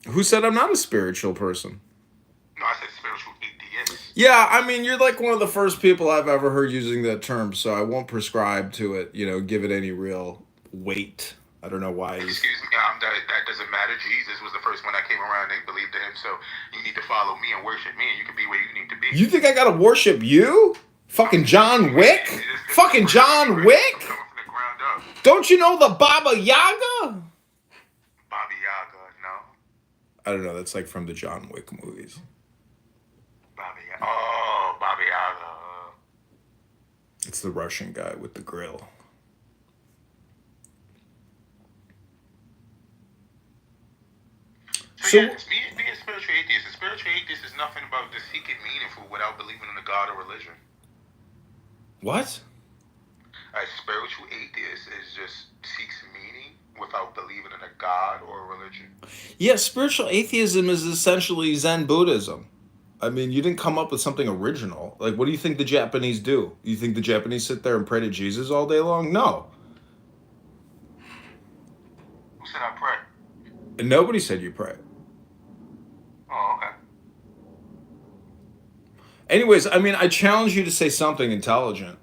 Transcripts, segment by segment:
Who said I'm not a spiritual person? No, I said spiritual atheist. Yeah, I mean, you're like one of the first people I've ever heard using that term, so I won't prescribe to it, give it any real weight. I don't know why he's. Excuse me, that doesn't matter. Jesus was the first one that came around. They believed in him, so you need to follow me and worship me, and you can be where you need to be. You think I gotta worship you? Fucking John Wick? Fucking John I'm Wick? coming from the ground up. Don't you know the Baba Yaga? Baba Yaga, no. I don't know, that's like from the John Wick movies. Baba Yaga. Oh, Baba Yaga. It's the Russian guy with the grill. So So, yeah, being a spiritual atheist. A spiritual atheist is nothing about just seeking meaningful without believing in a God or religion. what? A spiritual atheist is just seeks meaning without believing in a God or a religion. Yeah, spiritual atheism is essentially Zen Buddhism. I mean, you didn't come up with something original. Like, what do you think the Japanese do? You think the Japanese sit there and pray to Jesus all day long? No. Who said I pray? And nobody said you pray. Oh, okay. Anyways, I mean, I challenge you to say something intelligent.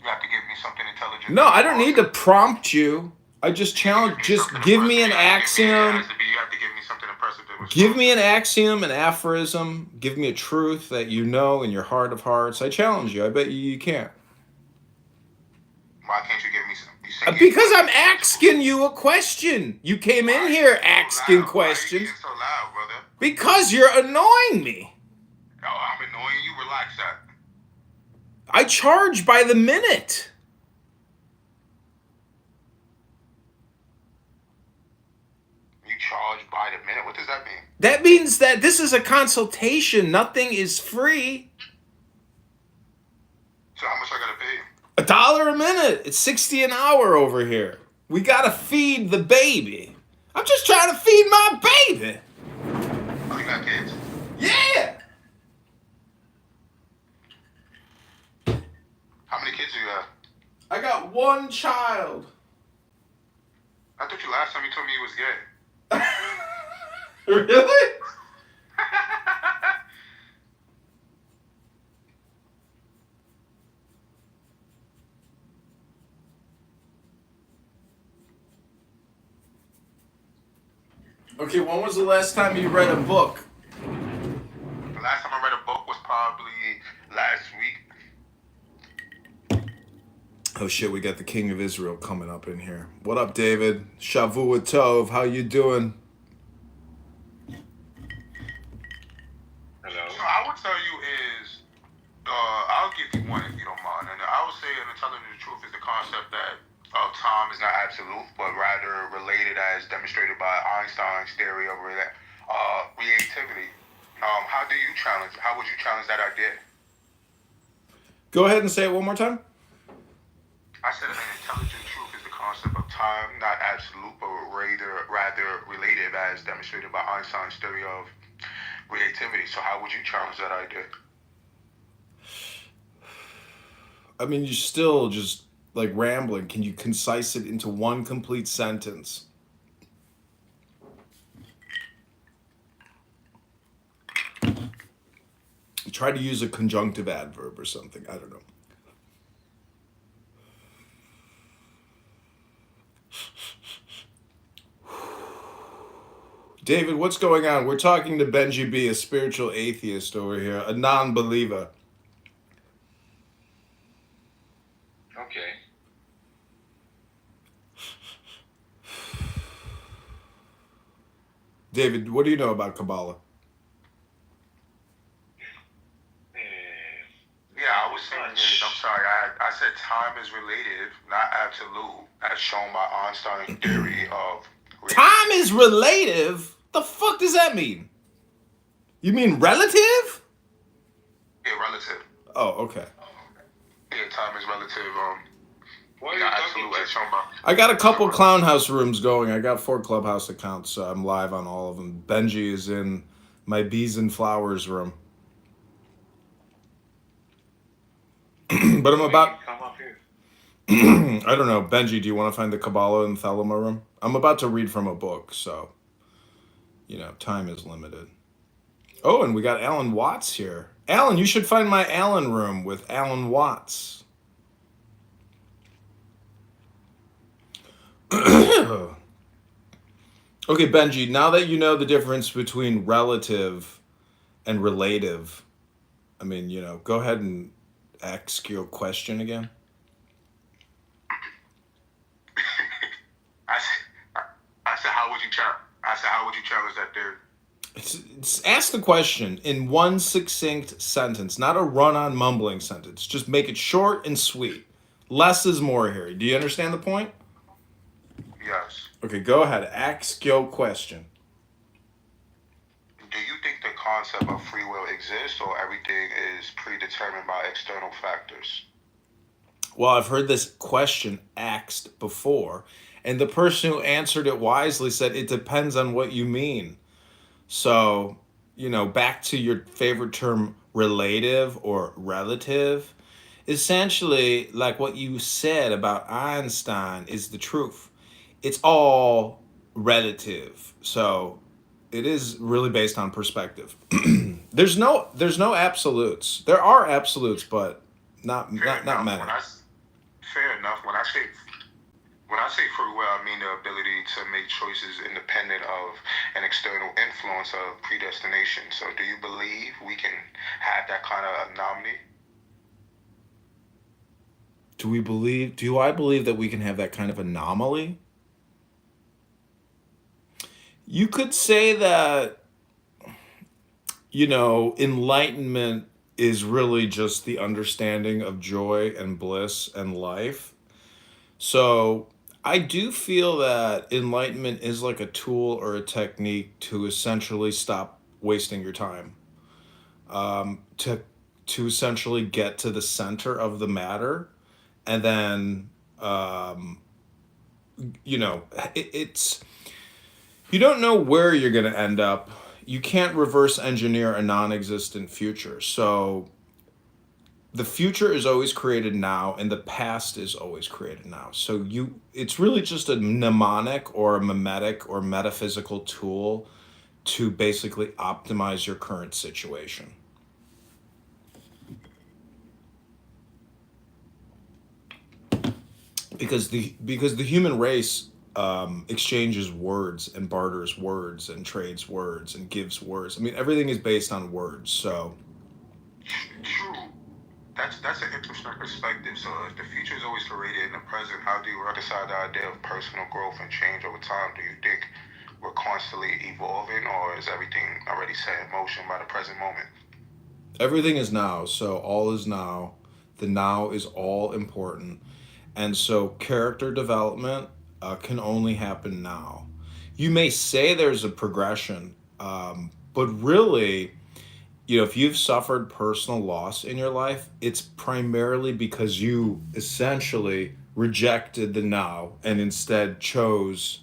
You have to give me something intelligent to No, I don't respond need to. to prompt you. I just challenge, just give me an axiom. You have to give me something impressive to Give respond me to. an axiom, an aphorism. Give me a truth that you know in your heart of hearts. I challenge you. I bet you can't. Why can't you give me some? You say you Because want I'm me to. asking you a question. You came Why in are you here getting so asking loud? Why are you questions getting so loud, brother? because you're annoying me. Oh, I'm annoying you. Relax that. I charge by the minute. You charge by the minute. What does that mean? That means that this is a consultation. Nothing is free. So how much I gotta pay you? $1 a minute. It's 60 an hour over here. We gotta feed the baby. I'm just trying to feed my baby. Oh, you got kids? Yeah. How many kids do you have? I got one child. I thought you last time you told me you was gay. Really? Okay, when was the last time you read a book? The last time I read a book was probably last week. Oh shit, we got the King of Israel coming up in here. What up, David? Shavua Tov, how you doing? Hello. So I would tell you is, I'll give you one if you don't mind. And I would say, and telling you the truth, is the concept that time is not absolute, but rather related as demonstrated by Einstein's theory of relativity. How do you challenge? How would you challenge that idea? Go ahead and say it one more time. I said an intelligent truth is the concept of time, not absolute, but rather relative as demonstrated by Einstein's theory of relativity. So how would you challenge that idea? I mean, you're still just like rambling. Can you concise it into one complete sentence? Try to use a conjunctive adverb or something. I don't know. David, what's going on? We're talking to Benji B, a spiritual atheist over here, a non believer. Okay. David, what do you know about Kabbalah? Yeah, I was saying is, I'm sorry, I said time is relative, not absolute, as shown by Einstein's theory of Time is relative? The fuck does that mean? You mean relative? Yeah, relative. Oh, okay. Yeah, time is relative. What are you Not talking absolute, as to? shown by. I got a couple Clown House rooms going. I got 4 Clubhouse accounts, so I'm live on all of them. Benji is in my Bees and Flowers room. But I'm about. Come up here. I don't know. Benji, do you want to find the Kabbalah and Thelema room? I'm about to read from a book, so. time is limited. Oh, and we got Alan Watts here. Alan, you should find my Alan room with Alan Watts. Okay, Benji, now that you know the difference between relative and relative, I mean, go ahead and ask your question again. I said, how would you challenge that theory? It's ask the question in one succinct sentence, not a run-on mumbling sentence. Just make it short and sweet. Less is more here. Do you understand the point? Yes. Okay, go ahead. Ask your question. Do you think the concept of free will exists, or everything is predetermined by external factors? Well, I've heard this question asked before, and the person who answered it wisely said it depends on what you mean. So, back to your favorite term, relative or relative, essentially, like what you said about Einstein is the truth. It's all relative. So, it is really based on perspective. there's no absolutes. There are absolutes, but not many. Fair enough. When I say free will, I mean the ability to make choices independent of an external influence of predestination. So, do you believe we can have that kind of anomaly? Do I believe that we can have that kind of anomaly? You could say that, enlightenment is really just the understanding of joy and bliss and life. So I do feel that enlightenment is like a tool or a technique to essentially stop wasting your time. To essentially get to the center of the matter, and then it's you don't know where you're going to end up. You can't reverse engineer a non-existent future. So the future is always created now and the past is always created now. So it's really just a mnemonic or a mimetic or metaphysical tool to basically optimize your current situation. Because the human race exchanges words and barters words and trades words and gives words. I mean, everything is based on words. So True. That's an interesting perspective. So, if the future is always created in the present, how do you reconcile the idea of personal growth and change over time? Do you think we're constantly evolving, or is everything already set in motion by the present moment? everything is now. So all is now. The now is all important. And so character development can only happen now. You may say there's a progression, but really, if you've suffered personal loss in your life, it's primarily because you essentially rejected the now and instead chose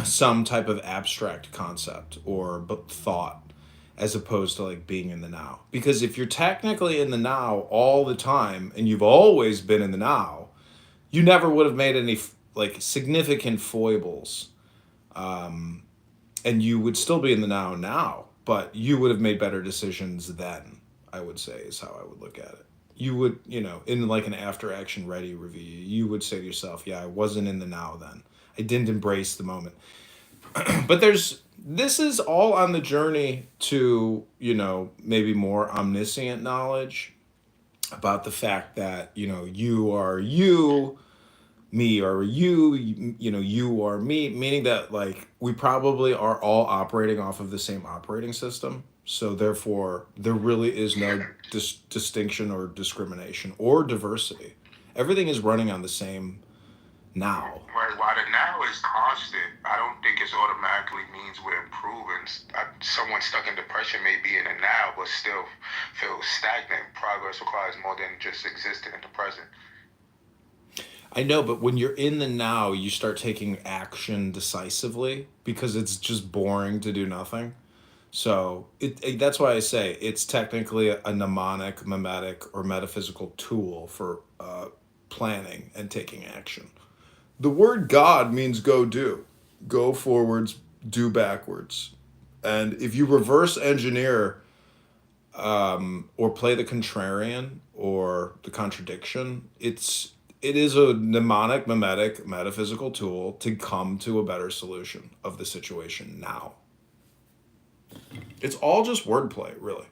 some type of abstract concept or thought as opposed to like being in the now. Because if you're technically in the now all the time and you've always been in the now, you never would have made any like significant foibles, and you would still be in the now, but you would have made better decisions then. I would say is how I would look at it. You would, in like an after action ready review, you would say to yourself, yeah, I wasn't in the now then. I didn't embrace the moment. But this is all on the journey to, maybe more omniscient knowledge about the fact that, you are you, me are you, you are me, meaning that like we probably are all operating off of the same operating system. So therefore, there really is no distinction or discrimination or diversity. Everything is running on the same now. Right. While the now is constant, I don't think it automatically means we're improving. Someone stuck in depression may be in the now, but still feel stagnant. Progress requires more than just existing in the present. I know, but when you're in the now, you start taking action decisively because it's just boring to do nothing. So that's why I say it's technically a mnemonic, mimetic, or metaphysical tool for planning and taking action. The word God means go do. Go forwards, do backwards. And if you reverse engineer or play the contrarian or the contradiction, it is a mnemonic, mimetic, metaphysical tool to come to a better solution of the situation now. It's all just wordplay, really.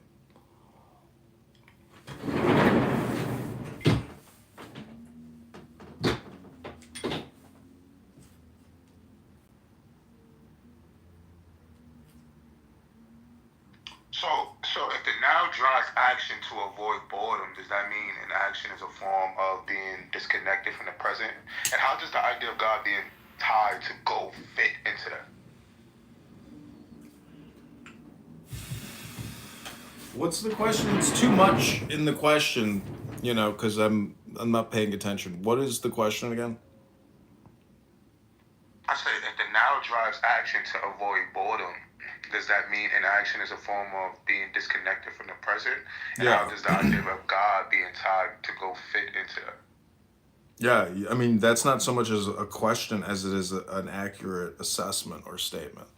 So if the now drives action to avoid boredom, does that mean an action is a form of being disconnected from the present? And how does the idea of God being tied to go fit into that? What's the question? It's too much in the question, because I'm not paying attention. What is the question again? I say if the now drives action to avoid boredom, does that mean an action is a form of being disconnected from the present? And Yeah. how does the idea of God being tied to go fit into that? Yeah, I mean, that's not so much as a question as it is an accurate assessment or statement.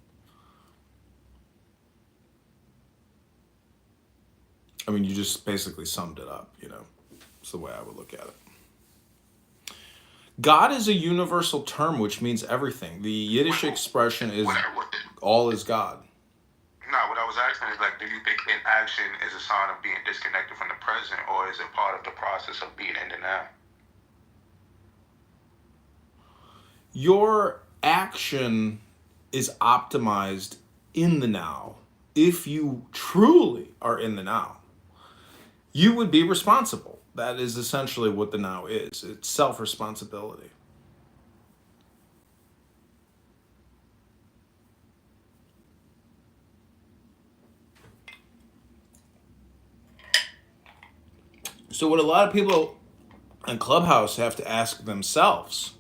I mean, you just basically summed it up, It's the way I would look at it. God is a universal term, which means everything. The Yiddish expression is all is God. No, what I was asking is do you think inaction is a sign of being disconnected from the present, or is it part of the process of being in the now? Your action is optimized in the now. If you truly are in the now, you would be responsible. That is essentially what the now is. It's self-responsibility. So what a lot of people on Clubhouse have to ask themselves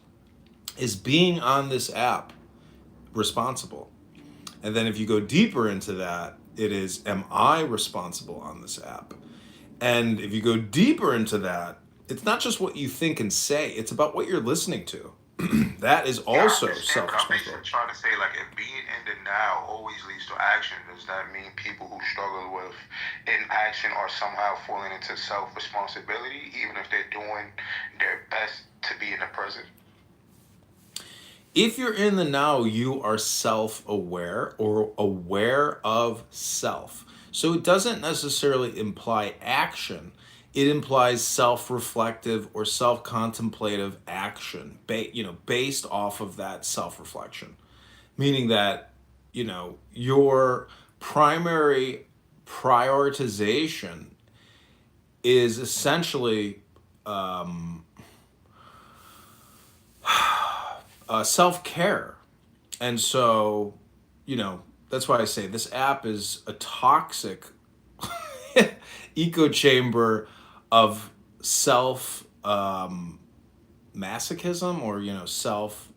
is being on this app responsible? And then if you go deeper into that, it is, am I responsible on this app? And if you go deeper into that, it's not just what you think and say, it's about what you're listening to. That is also self-responsibility. I'm trying to say, if being in the now always leads to action, does that mean people who struggle with inaction are somehow falling into self-responsibility, even if they're doing their best to be in the present? If you're in the now, you are self-aware or aware of self. So it doesn't necessarily imply action. It implies self-reflective or self-contemplative action, based off of that self-reflection. Meaning that, your primary prioritization is essentially self-care. And so, that's why I say this app is a toxic echo chamber of self masochism, or self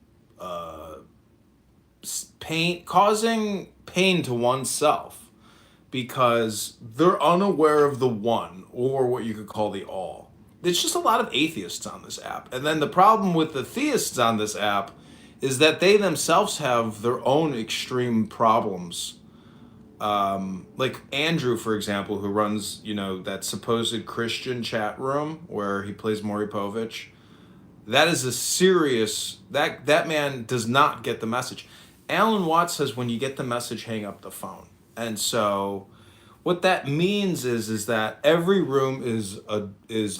pain, causing pain to oneself because they're unaware of the one, or what you could call the all. There's just a lot of atheists on this app. And then the problem with the theists on this app is that they themselves have their own extreme problems. Like Andrew, for example, who runs, that supposed Christian chat room where he plays Maury Povich. That is a serious, that man does not get the message. Alan Watts says when you get the message, hang up the phone. And so what that means is that every room is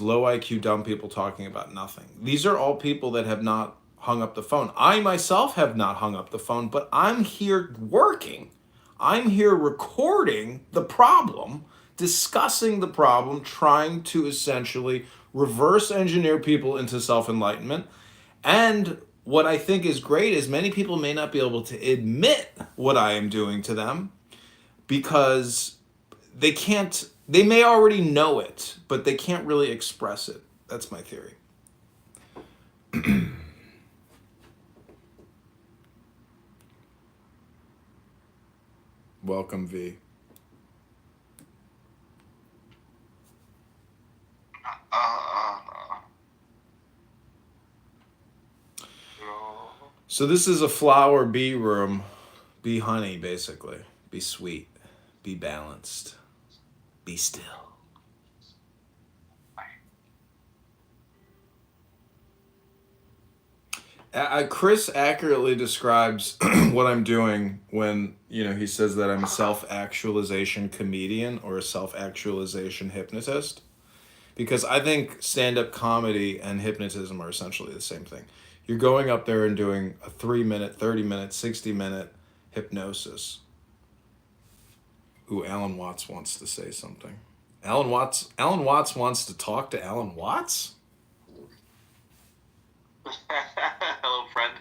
low IQ dumb people talking about nothing. These are all people that have not hung up the phone. I myself have not hung up the phone, but I'm here working. I'm here recording the problem, discussing the problem, trying to essentially reverse engineer people into self-enlightenment. And what I think is great is many people may not be able to admit what I am doing to them because they may already know it, but they can't really express it. That's my theory. Welcome, V. So this is a flower bee room, bee honey, basically. Be sweet. Be balanced. Be still. Chris accurately describes what I'm doing when, he says that I'm a self-actualization comedian or a self-actualization hypnotist. Because I think stand-up comedy and hypnotism are essentially the same thing. You're going up there and doing a 3-minute, 30-minute, 60-minute hypnosis. Ooh, Alan Watts wants to say something. Alan Watts wants to talk to Alan Watts? Hello, friend.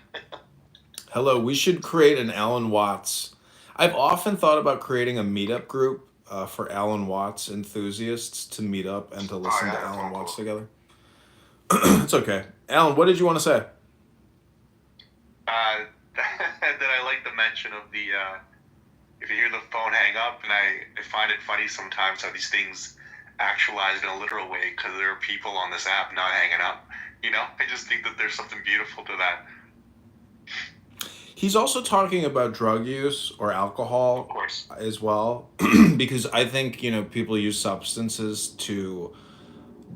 Hello, we should create an Alan Watts. I've often thought about creating a meetup group for Alan Watts enthusiasts to meet up and to listen to Alan Watts together. It's okay. Alan, what did you want to say? That I like the mention of the, if you hear the phone hang up, and I find it funny sometimes how these things actualize in a literal way because there are people on this app not hanging up. I just think that there's something beautiful to that. He's also talking about drug use or alcohol, Of course, as well, because I think, people use substances to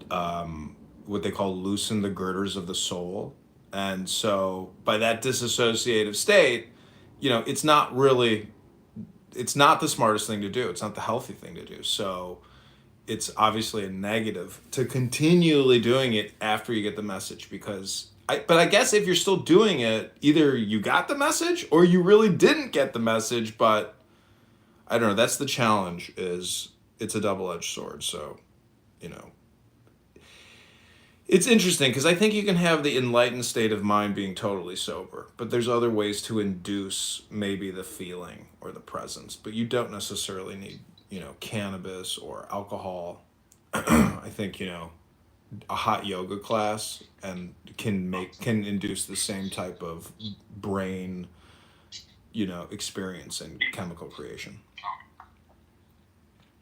what they call loosen the girders of the soul. And so by that disassociative state, it's not the smartest thing to do. It's not the healthy thing to do. So it's obviously a negative to continually doing it after you get the message, because but I guess if you're still doing it, either you got the message or you really didn't get the message. But I don't know. That's the challenge. Is it's a double-edged sword. So, it's interesting because I think you can have the enlightened state of mind being totally sober, but there's other ways to induce maybe the feeling or the presence. But you don't necessarily need, cannabis or alcohol. I think, a hot yoga class and can induce the same type of brain, experience and chemical creation.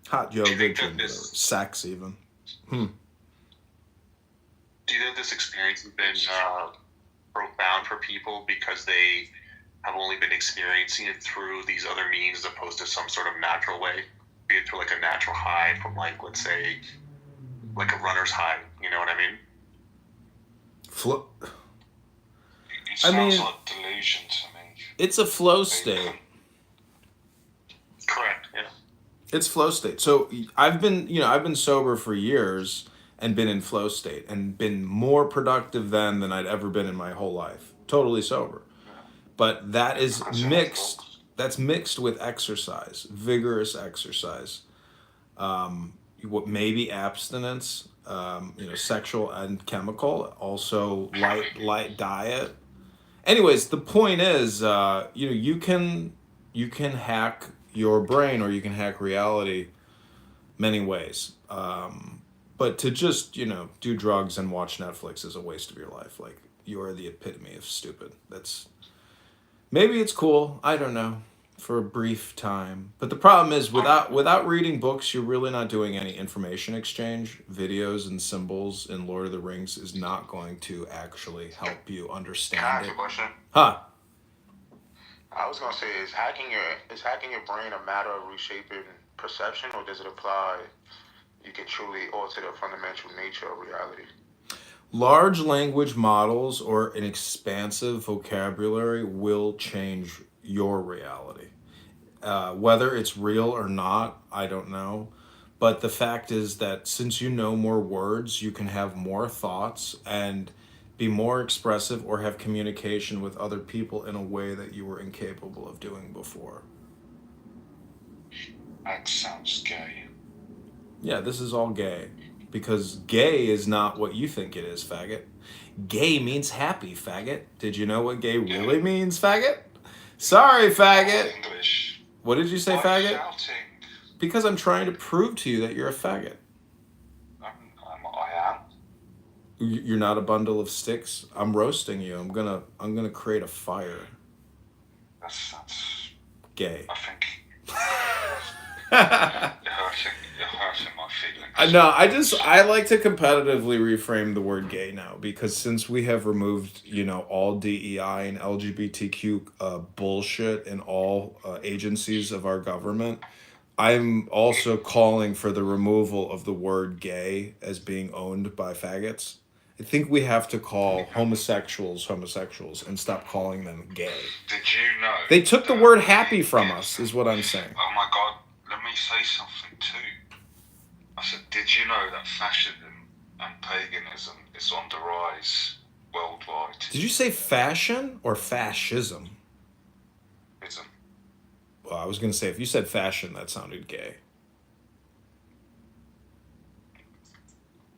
Hot yoga, gym, sex even. Do you think this experience has been profound for people because they have only been experiencing it through these other means as opposed to some sort of natural way? Be it through like a natural high from let's say, like a runner's high. You know what I mean? It sounds like delusion to me. It's a flow state. Correct, yeah. It's flow state. So I've been sober for years and been in flow state and been more productive than I'd ever been in my whole life. Totally sober. But that is mixed. That's mixed with exercise, vigorous exercise. What maybe abstinence, sexual and chemical, also light diet. Anyways, the point is, you can hack your brain or you can hack reality many ways. But to just, do drugs and watch Netflix is a waste of your life. Like, you are the epitome of stupid. Maybe it's cool. I don't know. For a brief time. But the problem is, without reading books, you're really not doing any information exchange. Videos and symbols in Lord of the Rings is not going to actually help you understand Can I it. ask a question? Huh. I was gonna say, is hacking your brain a matter of reshaping perception, or does it apply? You can truly alter the fundamental nature of reality. Large language models or an expansive vocabulary will change your reality. Whether it's real or not, I don't know. But the fact is that since you know more words, you can have more thoughts and be more expressive or have communication with other people in a way that you were incapable of doing before. That sounds gay. Yeah, this is all gay. Because gay is not what you think it is, faggot. Gay means happy, faggot. Did you know what gay really means, faggot? Sorry, faggot. English. What did you say, Why faggot? shouting? Because I'm trying to prove to you that you're a faggot. I am. You're not a bundle of sticks. I'm roasting you. I'm gonna create a fire. That's Gay. I think you're hurting my feelings. No, I like to competitively reframe the word gay now, because since we have removed, all DEI and LGBTQ bullshit in all agencies of our government, I'm also calling for the removal of the word gay as being owned by faggots. I think we have to call homosexuals homosexuals and stop calling them gay. Did you know? They took the word happy from us, is what I'm saying. Oh my God, let me say something too. I said, did you know that fascism and paganism is on the rise worldwide? Did you say fashion or fascism? Ism. Well, I was going to say, if you said fashion, that sounded gay.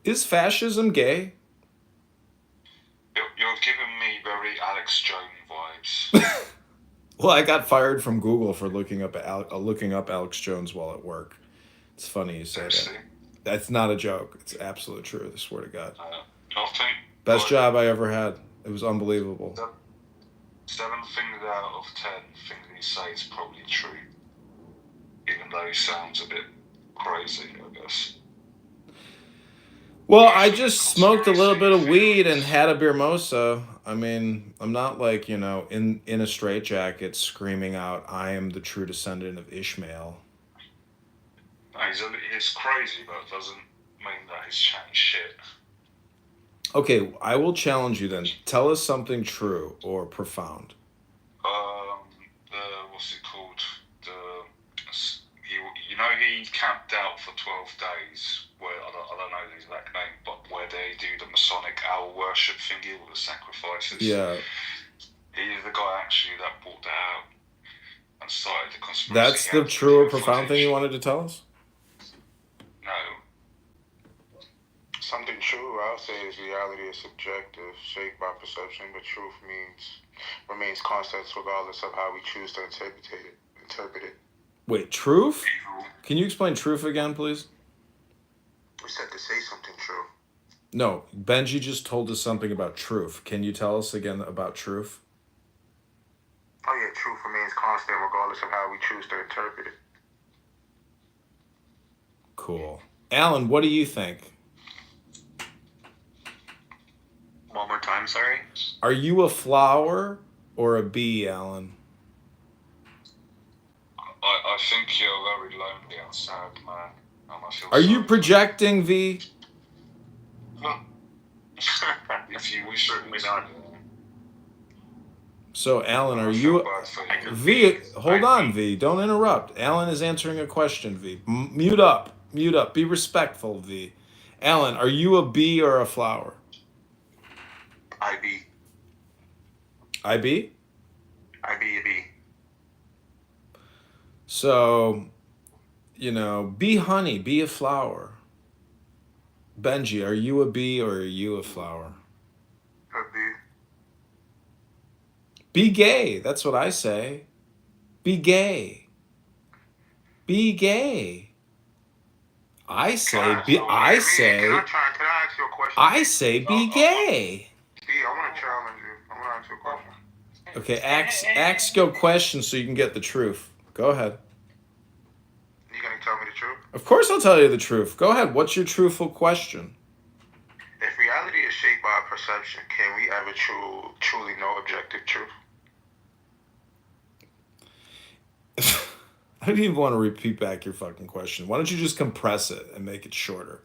Is fascism gay? You're giving me very Alex Jones vibes. Well, I got fired from Google for looking up Alex Jones while at work. It's funny you say that. That's not a joke. It's absolute truth. I swear to God. Nothing. Best job I ever had. It was unbelievable. 7 things out of 10 things he says is probably true. Even though he sounds a bit crazy, I guess. Well, I just smoked a little bit of weed and had a beer mosa. I mean, I'm not like, in a straitjacket screaming out, I am the true descendant of Ishmael. No, he's crazy, but it doesn't mean that he's chatting shit. Okay, I will challenge you then. Tell us something true or profound. What's it called? He camped out for 12 days. Where I don't know the exact name, but where they do the Masonic owl worship thingy with the sacrifices. Yeah. He's the guy actually that brought that out and started the conspiracy. That's the true or profound thing you wanted to tell us? No. Something true, I'll say, is reality is subjective, shaped by perception, but truth remains constant regardless of how we choose to interpret it. Wait, truth? Can you explain truth again, please? We said to say something true. No, Benji just told us something about truth. Can you tell us again about truth? Oh yeah, truth remains constant regardless of how we choose to interpret it. Cool. Alan, what do you think? One more time, sorry? Are you a flower or a bee, Alan? I think you're very lonely and sad, man. And I feel Are you sorry. projecting, V? If you wish to, Certainly not. So, Alan, are I you... feel bad for you. V, hold on, V. Don't interrupt. Alan is answering a question, V. Mute up. Mute up. Be respectful, V. Alan, are you a bee or a flower? IB. IB? IB a B. So, bee honey, be a flower. Benji, are you a bee or are you a flower? A B. Be gay. That's what I say. Be gay. Be gay. I say Can I ask you a question? I say be gay. B, I want to challenge you. I want to ask you a question. Okay, ask your question so you can get the truth. Go ahead. You gonna tell me the truth? Of course I'll tell you the truth. Go ahead. What's your truthful question? If reality is shaped by perception, can we ever truly know objective truth? I don't even want to repeat back your fucking question. Why don't you just compress it and make it shorter?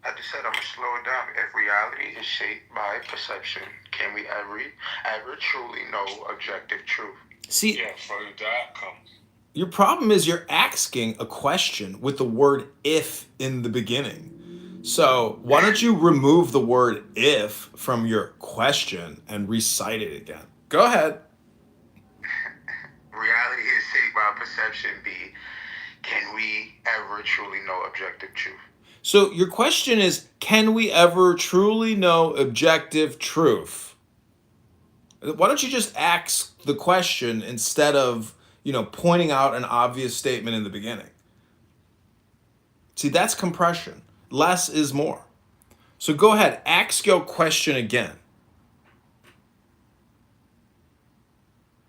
I just said I'm gonna slow it down. If reality is shaped by perception, can we ever truly know objective truth? See, Yeah, through the outcome. your problem is you're asking a question with the word if in the beginning. So why don't you remove the word if from your question and recite it again? Go ahead. Reality is shaped by perception. B, can we ever truly know objective truth? So your question is, can we ever truly know objective truth? Why don't you just ask the question instead of, pointing out an obvious statement in the beginning? See, that's compression. Less is more. So go ahead, ask your question again.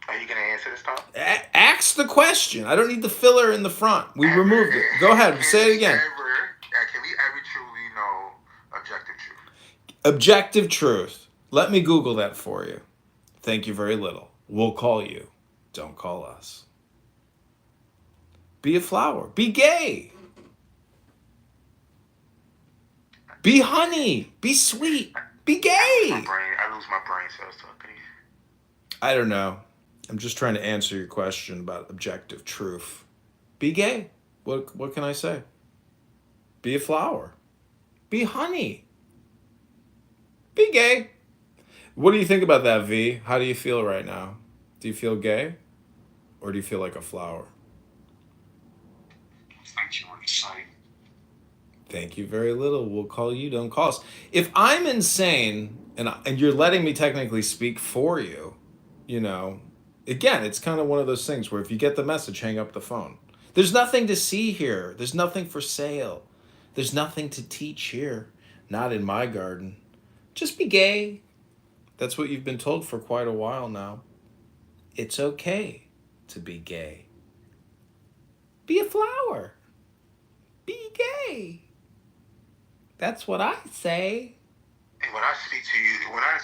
Are you gonna answer this time? Ask Ask the question. I don't need the filler in the front. We removed it. Go ahead. Say it again. Can we ever truly know objective truth? Objective truth. Let me Google that for you. Thank you very little. We'll call you. Don't call us. Be a flower. Be gay. Be honey. Be sweet. Be gay. I lose my brain cells talking to you. I don't know. I'm just trying to answer your question about objective truth. Be gay. What can I say? Be a flower. Be honey. Be gay. What do you think about that, V? How do you feel right now? Do you feel gay? Or do you feel like a flower? Thank you, what you say. Thank you very little. We'll call you. Don't call us. If I'm insane and you're letting me technically speak for you, you know, again, it's kind of one of those things where if you get the message, hang up the phone. There's nothing to see here. There's nothing for sale. There's nothing to teach here. Not in my garden. Just be gay. That's what you've been told for quite a while now. It's okay to be gay. Be a flower. Be gay. That's what I say. And when I speak to you, when I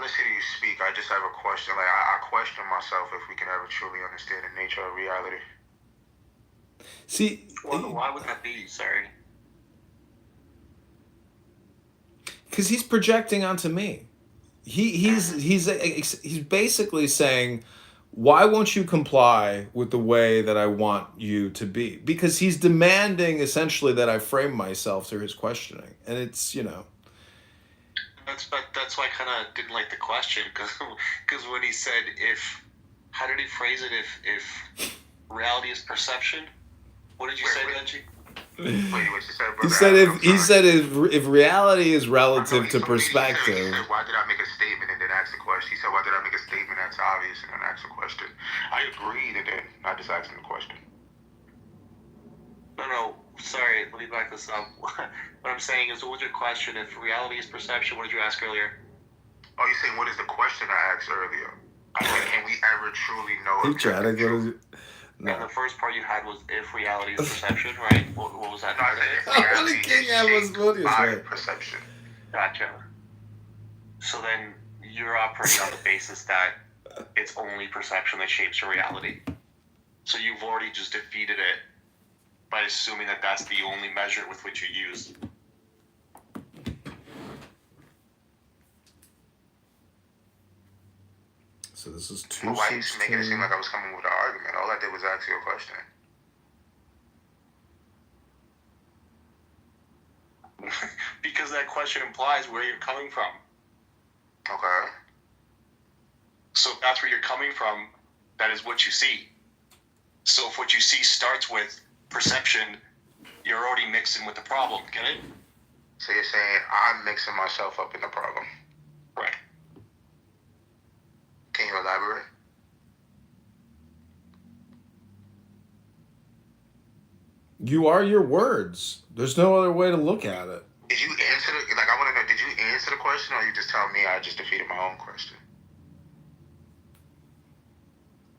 listen to you speak, I just have a question. Like I question myself if we can ever truly understand the nature of reality. See, Why would that be? Sorry. because he's projecting onto me. He's basically saying, why won't you comply with the way that I want you to be? Because he's demanding essentially that I frame myself through his questioning, and it's, you know. That's why I kind of didn't like the question, because when he said how did he phrase it? If reality is perception, what did you say, Benji? Wait, what you said, brother? He said if reality is relative to perspective. He said, why did I make a statement and then ask a question? He said, why did I make a statement that's obvious and then ask a question? I agreed and then I just asked him the question. No, sorry, let me back this up. What I'm saying is, what was your question? If reality is perception, what did you ask earlier? Oh, you're saying what is the question I asked earlier? I said, can we ever truly know? He tried to go. No. And the first part you had was if reality is perception, right? What was that? No, I said if reality is by perception. Gotcha. So then you're operating on the basis that it's only perception that shapes your reality. So you've already just defeated it by assuming that that's the only measure with which you use. So this is 216. Why are you making it seem like I was coming with an argument? All I did was ask you a question. Because that question implies where you're coming from. Okay. So if that's where you're coming from, that is what you see. So if what you see starts with perception, you're already mixing with the problem, get it? So you're saying I'm mixing myself up in the problem. Right. Can you elaborate? You are your words. There's no other way to look at it. Did you answer the, like, I want to know, did you answer the question or you just tell me I just defeated my own question?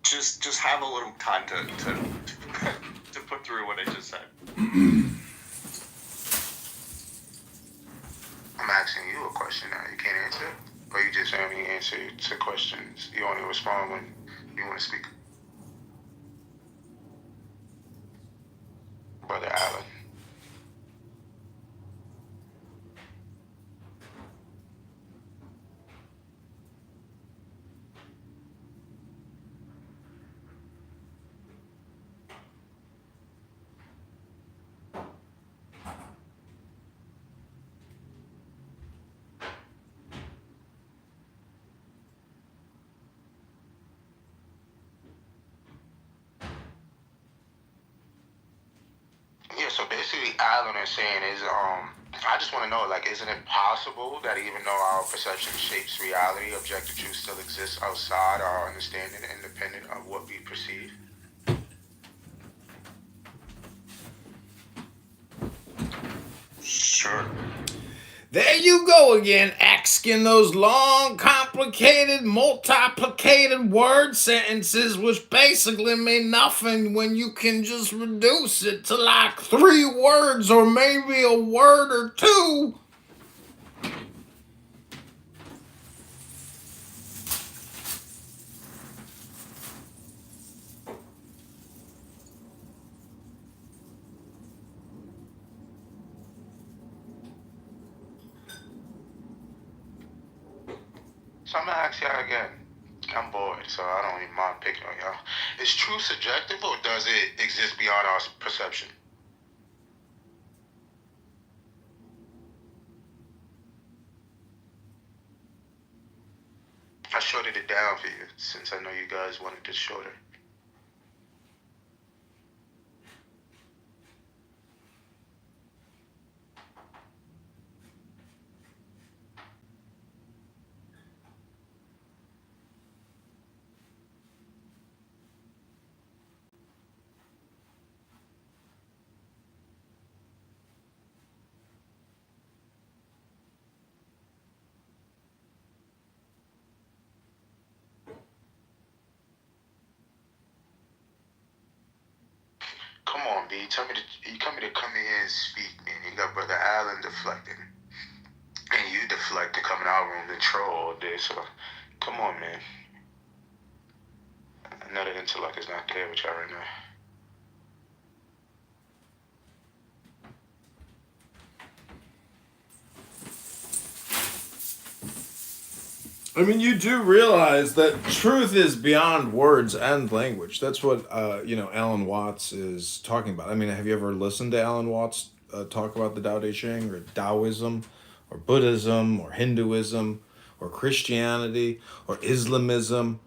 Just have a little time to to put through what I just said. I'm asking you a question now. You can't answer it? Or you just only answer to questions? You only respond when you want to speak? Brother Allen. Yeah, so basically Alan is saying is, I just want to know, like, isn't it possible that even though our perception shapes reality, objective truth still exists outside our understanding, independent of what we perceive? Sure. There you go again, asking those long, complicated, multiplicated word sentences which basically mean nothing when you can just reduce it to like 3 words or maybe a word or 2. So I'm gonna ask y'all again. I'm bored, so I don't even mind picking on y'all. Is truth subjective or does it exist beyond our perception? I shorted it down for you since I know you guys wanted it shorter. Come on, B. You tell me to come in here and speak, man. You got Brother Allen deflecting. And you deflect to come in our room and troll all day, so come on, man. I know the intellect is not there with y'all right now. I mean, you do realize that truth is beyond words and language. That's what, Alan Watts is talking about. I mean, have you ever listened to Alan Watts talk about the Tao Te Ching or Taoism or Buddhism or Hinduism or Christianity or Islamism?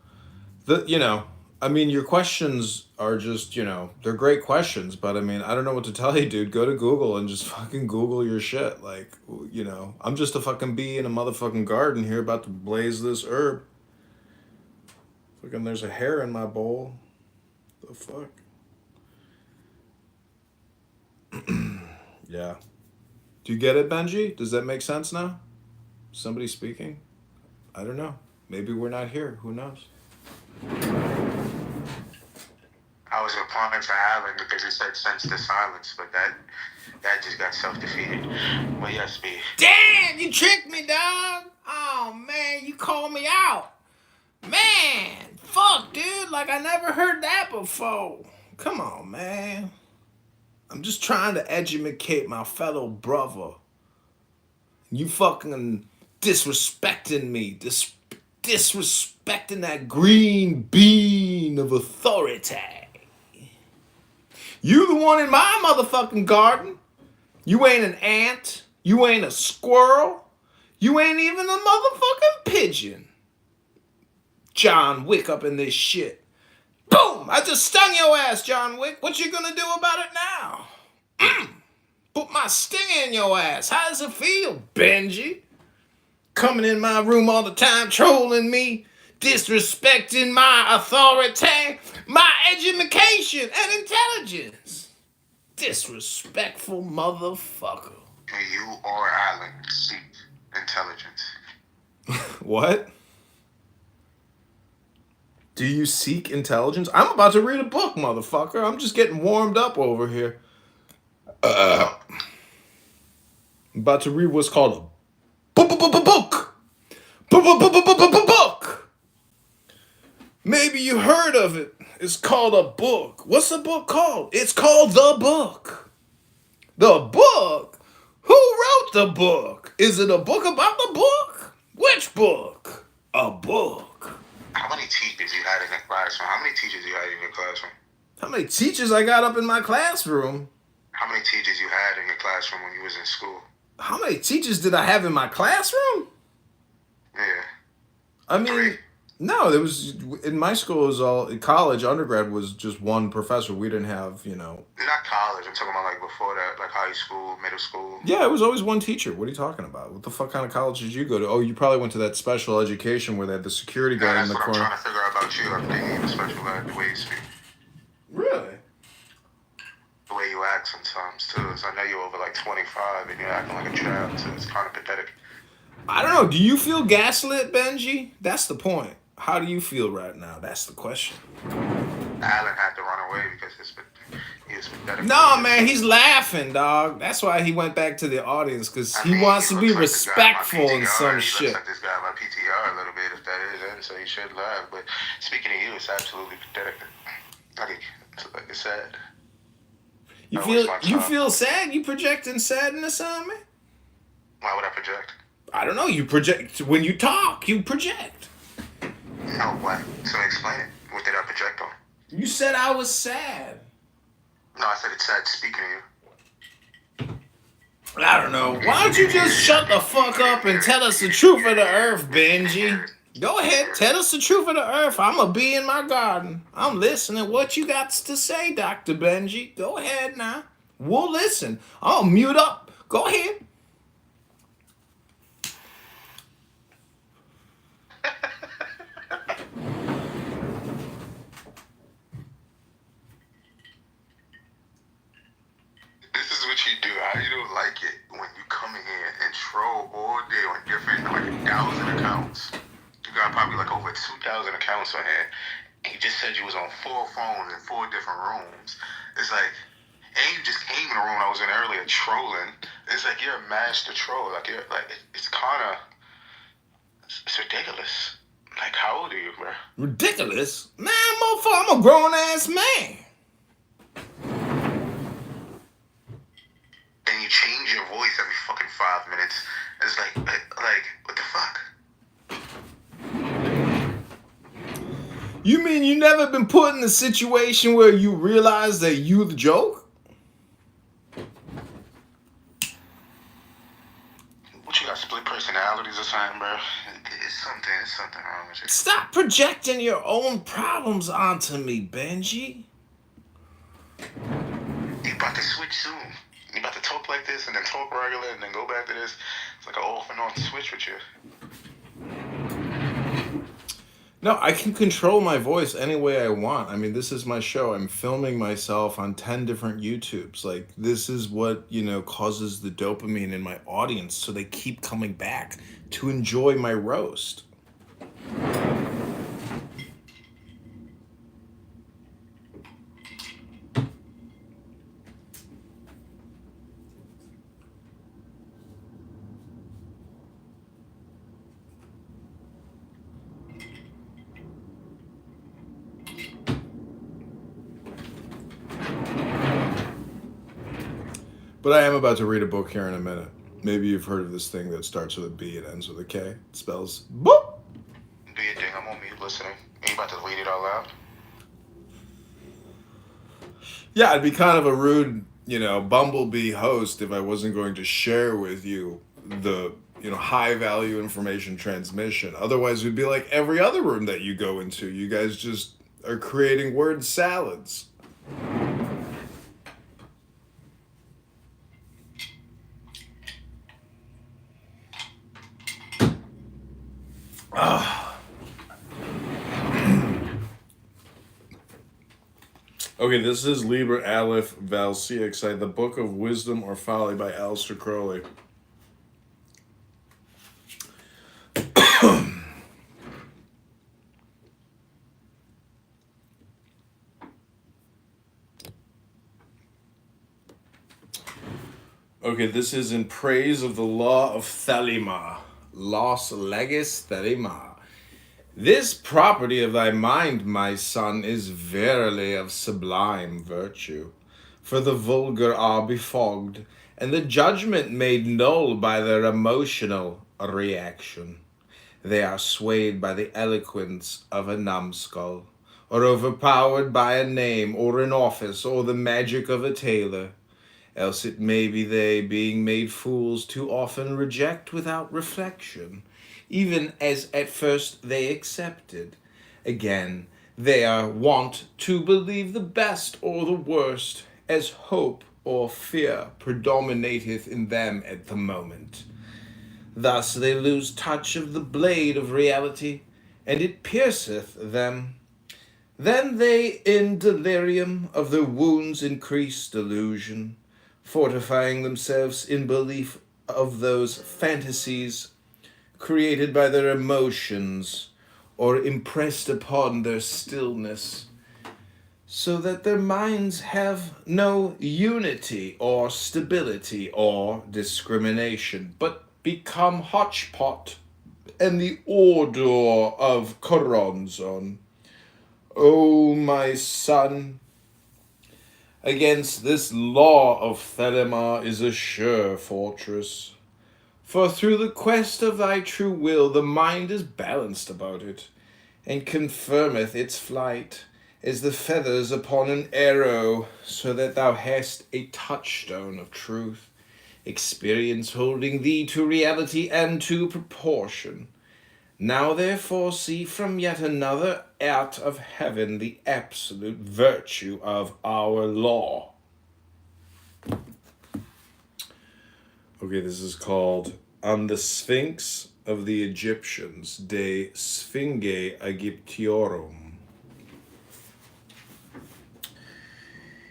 Your questions are just, they're great questions, but I mean, I don't know what to tell you, dude. Go to Google and just fucking Google your shit. Like, I'm just a fucking bee in a motherfucking garden here about to blaze this herb. Fucking, there's a hair in my bowl. The fuck? Yeah. Do you get it, Benji? Does that make sense now? Somebody speaking? I don't know. Maybe we're not here. Who knows? I was applying for Allen because he said sense to silence, but that just got self-defeated. But yes, B. Damn, you tricked me, dog. Oh, man, you called me out. Man, fuck, dude. Like, I never heard that before. Come on, man. I'm just trying to educate my fellow brother. You fucking disrespecting me. Disrespecting that green bean of authority. You the one in my motherfucking garden. You ain't an ant. You ain't a squirrel. You ain't even a motherfucking pigeon. John Wick up in this shit. Boom! I just stung your ass, John Wick. What you gonna do about it now? Put my stinger in your ass. How does it feel, Benji? Coming in my room all the time, trolling me, disrespecting my authority, my education and intelligence. Disrespectful motherfucker. And you or Allen seek intelligence. What? Do you seek intelligence? I'm about to read a book, motherfucker. I'm just getting warmed up over here. I'm about to read what's called a book. Book. Maybe you heard of it. It's called a book. What's the book called? It's called The Book. The book? Who wrote the book? Is it a book about the book? Which book? A book. How many teachers you had in the classroom? How many teachers you had in your classroom? How many teachers I got up in my classroom? How many teachers you had in your classroom when you was in school? How many teachers did I have in my classroom? Yeah. I mean, 3. no, there was, in my school, it was all, in college, undergrad was just one professor. We didn't have, Not college. I'm talking about like before that, like high school, middle school. Yeah, it was always one teacher. What are you talking about? What the fuck kind of college did you go to? Oh, you probably went to that special education where they had the security guard in the corner. That's what I'm trying to figure out about you. I'm thinking even special ed, the way you speak. Really? The way you act sometimes, too. So I know you're over like 25. vibe and you're acting like a child, so it's kind of pathetic. I don't know. Do you feel gaslit, Benji? That's the point. How do you feel right now? That's the question. Alan had to run away because he was pathetic. No, man, he's laughing, dog. That's why he went back to the audience, because he wants to be respectful and some shit. He looks like this guy on my PTR a little bit, if that is it, so he should laugh. But speaking of you, it's absolutely pathetic. It's sad. You feel sad? You projecting sadness on me? Why would I project? I don't know. You project when you talk. You project. No, what? So explain it. What did I project on? You said I was sad. No, I said it's sad speaking to you. I don't know. Why don't you just shut the fuck up and tell us the truth of the earth, Benji? Go ahead, tell us the truth of the earth. I'm a bee in my garden. I'm listening. What you got to say, Dr. Benji? Go ahead now. We'll listen. I'll mute up. Go ahead. This is what you do. How you don't like it when you come in here and troll all day on different, like 1,000 accounts. You got probably like over 2,000 accounts on here. And you just said you was on 4 phones in 4 different rooms. It's like, and you just came in the room I was in earlier trolling. It's like you're a master troll. Like you're like it's kind of it's ridiculous. Like how old are you, bro? Ridiculous? Man, motherfucker, I'm a grown ass man. And you change your voice every fucking 5 minutes. It's like what the fuck? You mean you never been put in a situation where you realize that you the joke? What, you got split personalities or something, bro? It's something wrong with you. Stop projecting your own problems onto me, Benji. You about to switch soon. You about to talk like this and then talk regular and then go back to this. It's like an off and on switch with you. No, I can control my voice any way I want. I mean, this is my show. I'm filming myself on 10 different YouTubes. Like, this is what, causes the dopamine in my audience, so they keep coming back to enjoy my roast. But I am about to read a book here in a minute. Maybe you've heard of this thing that starts with a B and ends with a K. It spells boop. Do your thing. I'm on mute listening. Are you about to read it out loud? Yeah, it'd be kind of a rude, bumblebee host if I wasn't going to share with you the, high value information transmission. Otherwise, it'd be like every other room that you go into. You guys just are creating word salads. Okay, this is Liber Aleph Val CXI, The Book of Wisdom or Folly by Aleister Crowley. Okay, this is in praise of the law of Thelema. Los legis Thelema. This property of thy mind, my son, is verily of sublime virtue. For the vulgar are befogged, and the judgment made null by their emotional reaction. They are swayed by the eloquence of a numbskull, or overpowered by a name, or an office, or the magic of a tailor. Else it may be they, being made fools, too often reject without reflection, even as at first they accepted. Again, they are wont to believe the best or the worst, as hope or fear predominateth in them at the moment. Thus they lose touch of the blade of reality, and it pierceth them. Then they in delirium of their wounds increase delusion, fortifying themselves in belief of those fantasies created by their emotions or impressed upon their stillness, so that their minds have no unity or stability or discrimination, but become hodgepodge and the order of Coronzon. O my son, against this law of Thelema is a sure fortress. For through the quest of thy true will the mind is balanced about it, and confirmeth its flight, as the feathers upon an arrow, so that thou hast a touchstone of truth, experience holding thee to reality and to proportion. Now therefore see from yet another out of heaven the absolute virtue of our law. Okay, this is called On the Sphinx of the Egyptians, De Sphinge Egyptiorum.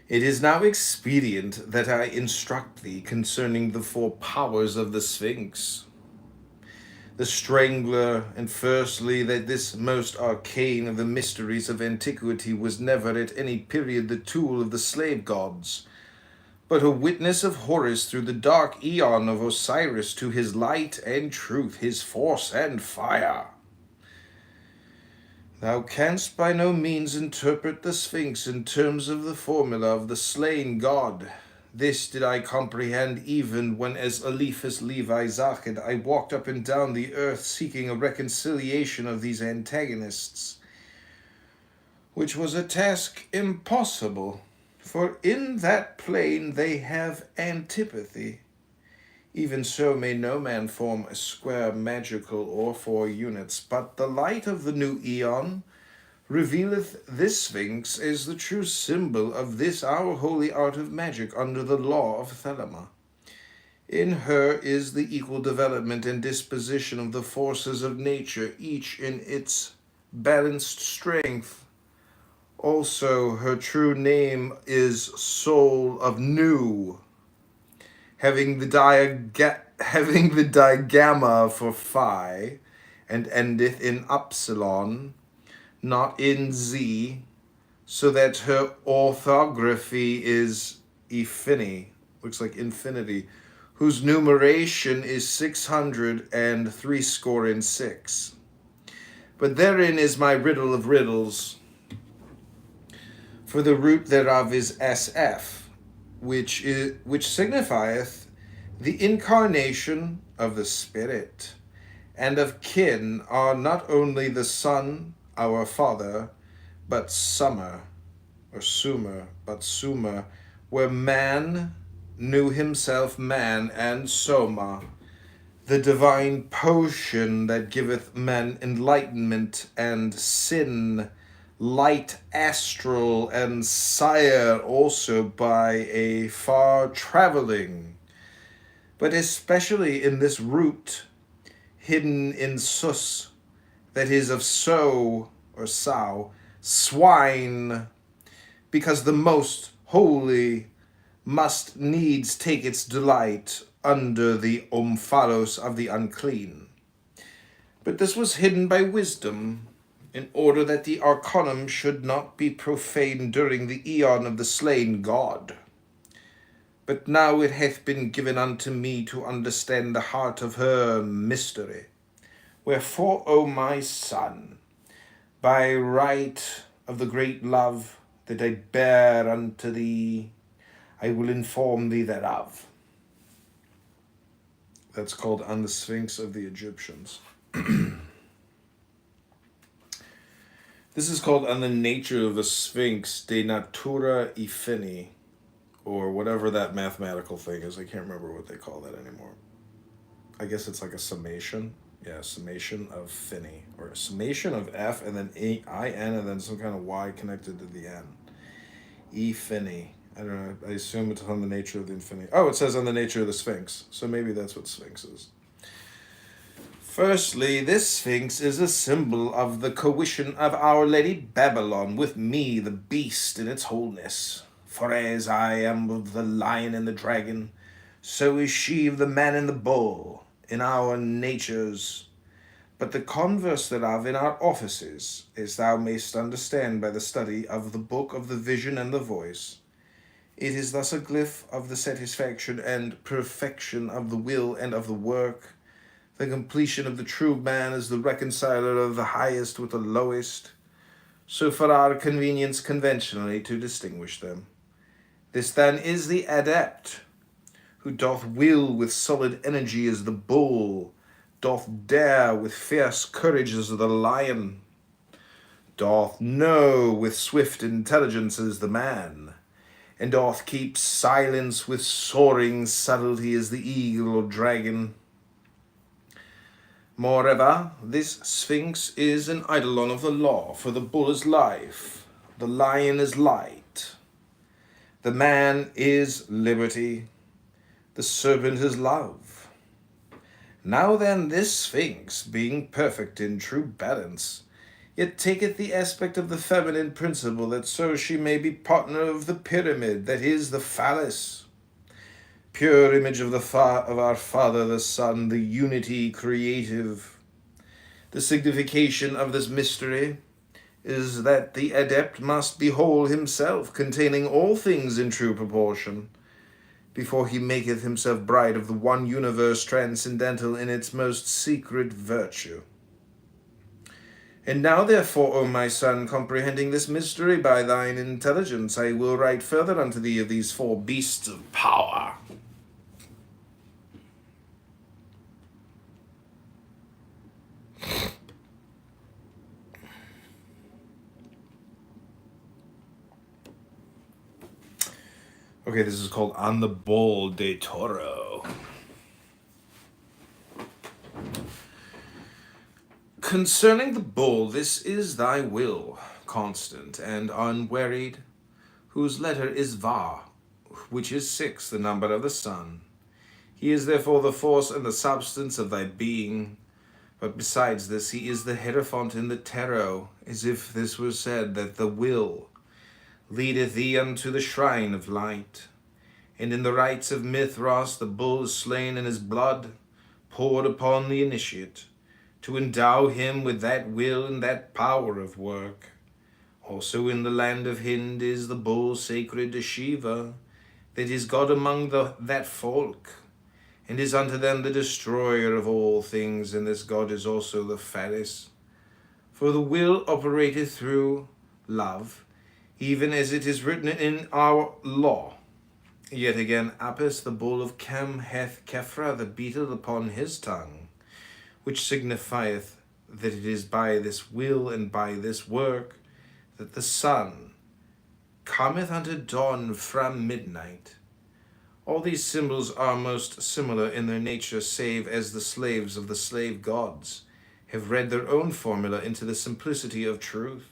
It is now expedient that I instruct thee concerning the 4 powers of the Sphinx. The strangler, and firstly, that this most arcane of the mysteries of antiquity was never at any period the tool of the slave gods, but a witness of Horus through the dark aeon of Osiris to his light and truth, his force and fire. Thou canst by no means interpret the Sphinx in terms of the formula of the slain god. This did I comprehend even when as Eliphas Levi Zachid I walked up and down the earth seeking a reconciliation of these antagonists, which was a task impossible, for in that plane they have antipathy. Even so may no man form a square magical or 4 units, but the light of the new aeon revealeth this Sphinx as the true symbol of this our holy art of magic under the law of Thelema. In her is the equal development and disposition of the forces of nature, each in its balanced strength. Also, her true name is Soul of New, having the digamma for phi, and endeth in upsilon, not in z, so that her orthography is Ephini, looks like infinity, whose numeration is 666. But therein is my riddle of riddles, for the root thereof is SF, which signifieth the incarnation of the Spirit, and of kin are not only the Son, our Father, but Summer, or Sumer, where man knew himself man, and Soma, the divine potion that giveth man enlightenment, and sin, light astral, and sire also by a far traveling, but especially in this root, hidden in sus, that is of sow, or sow, swine, because the most holy must needs take its delight under the omphalos of the unclean. But this was hidden by wisdom, in order that the arcanum should not be profaned during the aeon of the slain god. But now it hath been given unto me to understand the heart of her mystery. Wherefore, O my son, by right of the great love that I bear unto thee, I will inform thee thereof. That's called On the Sphinx of the Egyptians. This is called On the Nature of the Sphinx, De Natura Ephini, or whatever that mathematical thing is. I can't remember what they call that anymore. I guess it's like a summation. Yeah, summation of Finney, or a summation of F and then I-N and then some kind of Y connected to the N. Ephini. I don't know. I assume it's on the nature of the infinity. Oh, it says on the nature of the Sphinx. So maybe that's what Sphinx is. Firstly, this Sphinx is a symbol of the coition of Our Lady Babylon with me, the beast, in its wholeness. For as I am of the lion and the dragon, so is she of the man and the bull in our natures, but the converse thereof in our offices, as thou mayst understand by the study of the book of the vision and the voice. It is thus a glyph of the satisfaction and perfection of the will and of the work. The completion of the true man is the reconciler of the highest with the lowest, so for our convenience conventionally to distinguish them. This then is the adept, who doth will with solid energy as the bull, doth dare with fierce courage as the lion, doth know with swift intelligence as the man, and doth keep silence with soaring subtlety as the eagle or dragon. Moreover, this Sphinx is an eidolon of the law, for the bull is life, the lion is light, the man is liberty, the serpent is love. Now then, this Sphinx, being perfect in true balance, yet taketh the aspect of the feminine principle, that so she may be partner of the pyramid, that is the phallus, pure image of of our Father, the Son, the unity creative. The signification of this mystery is that the adept must behold himself, containing all things in true proportion, before he maketh himself bride of the one universe transcendental in its most secret virtue. And now therefore, O my son, comprehending this mystery by thine intelligence, I will write further unto thee of these four beasts of power. Okay, this is called On the Bull de Toro. Concerning the bull, this is thy will, constant and unwearied, whose letter is Va, which is 6, the number of the sun. He is therefore the force and the substance of thy being, but besides this, he is the hierophant in the tarot, as if this were said that the will leadeth thee unto the shrine of light. And in the rites of Mithras, the bull is slain and his blood poured upon the initiate, to endow him with that will and that power of work. Also in the land of Hind is the bull sacred to Shiva, that is God among that folk, and is unto them the destroyer of all things, and this God is also the phallus. For the will operateth through love, even as it is written in our law. Yet again, Apis, the bull of Chem, hath Kephra, the beetle, upon his tongue, which signifieth that it is by this will and by this work that the sun cometh unto dawn from midnight. All these symbols are most similar in their nature, save as the slaves of the slave gods have read their own formula into the simplicity of truth.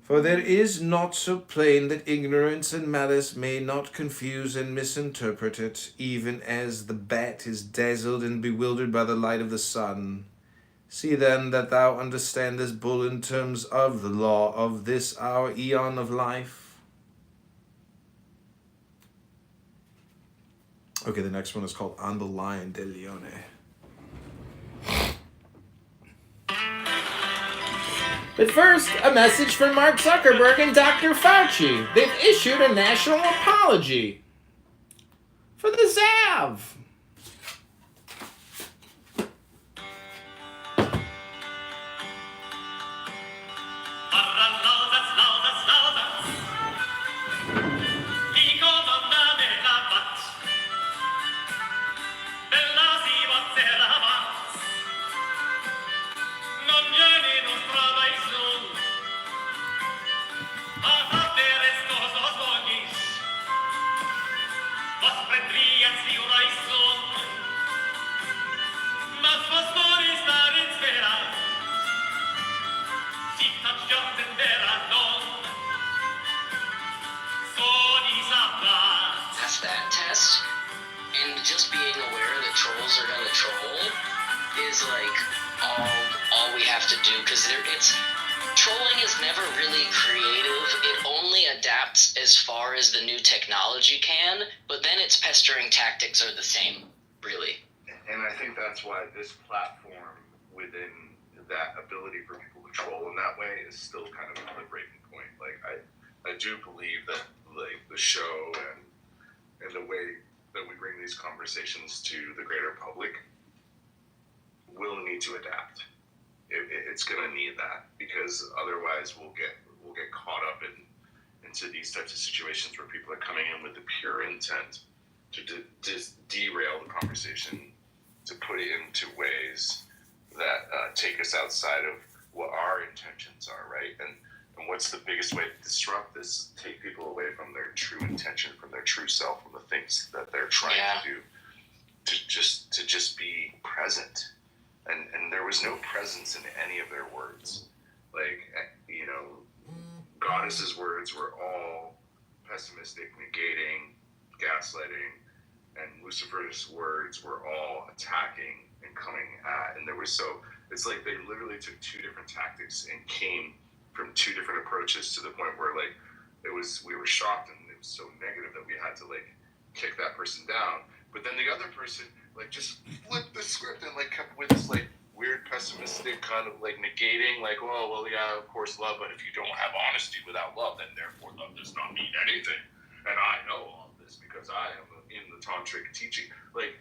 For there is naught so plain that ignorance and malice may not confuse and misinterpret it, even as the bat is dazzled and bewildered by the light of the sun. See then that thou understand this bull in terms of the law of this our eon of life. Okay, the next one is called On the Lion de Leone. But first, a message from Mark Zuckerberg and Dr. Fauci. They've issued a national apology for the ZAV. That test, and just being aware that trolls are gonna troll is like all we have to do, because Trolling is never really creative. It only adapts as far as the new technology can, but then its pestering tactics are the same, really. And I think that's why this platform, within that ability for people to troll in that way, is still kind of a breaking point. Like I do believe that like the show and the way that we bring these conversations to the greater public will need to adapt. It's going to need that, because otherwise we'll get caught up into these types of situations where people are coming in with the pure intent to just derail the conversation, to put it into ways that take us outside of what our intentions are, right? And what's the biggest way to disrupt this? Take people away from their true intention, from their true self, from the things that they're trying to do, to just be present. And there was no presence in any of their words. Like, you know, Goddess's words were all pessimistic, negating, gaslighting, and Lucifer's words were all attacking and coming at. And it's like they literally took two different tactics and came from two different approaches, to the point where like we were shocked, and it was so negative that we had to like kick that person down. But then the other person like just flipped the script and like kept with this like weird pessimistic kind of like negating, like, oh well, yeah, of course love, but if you don't have honesty without love, then therefore love does not mean anything. And I know all this because I am in the tantric teaching. Like,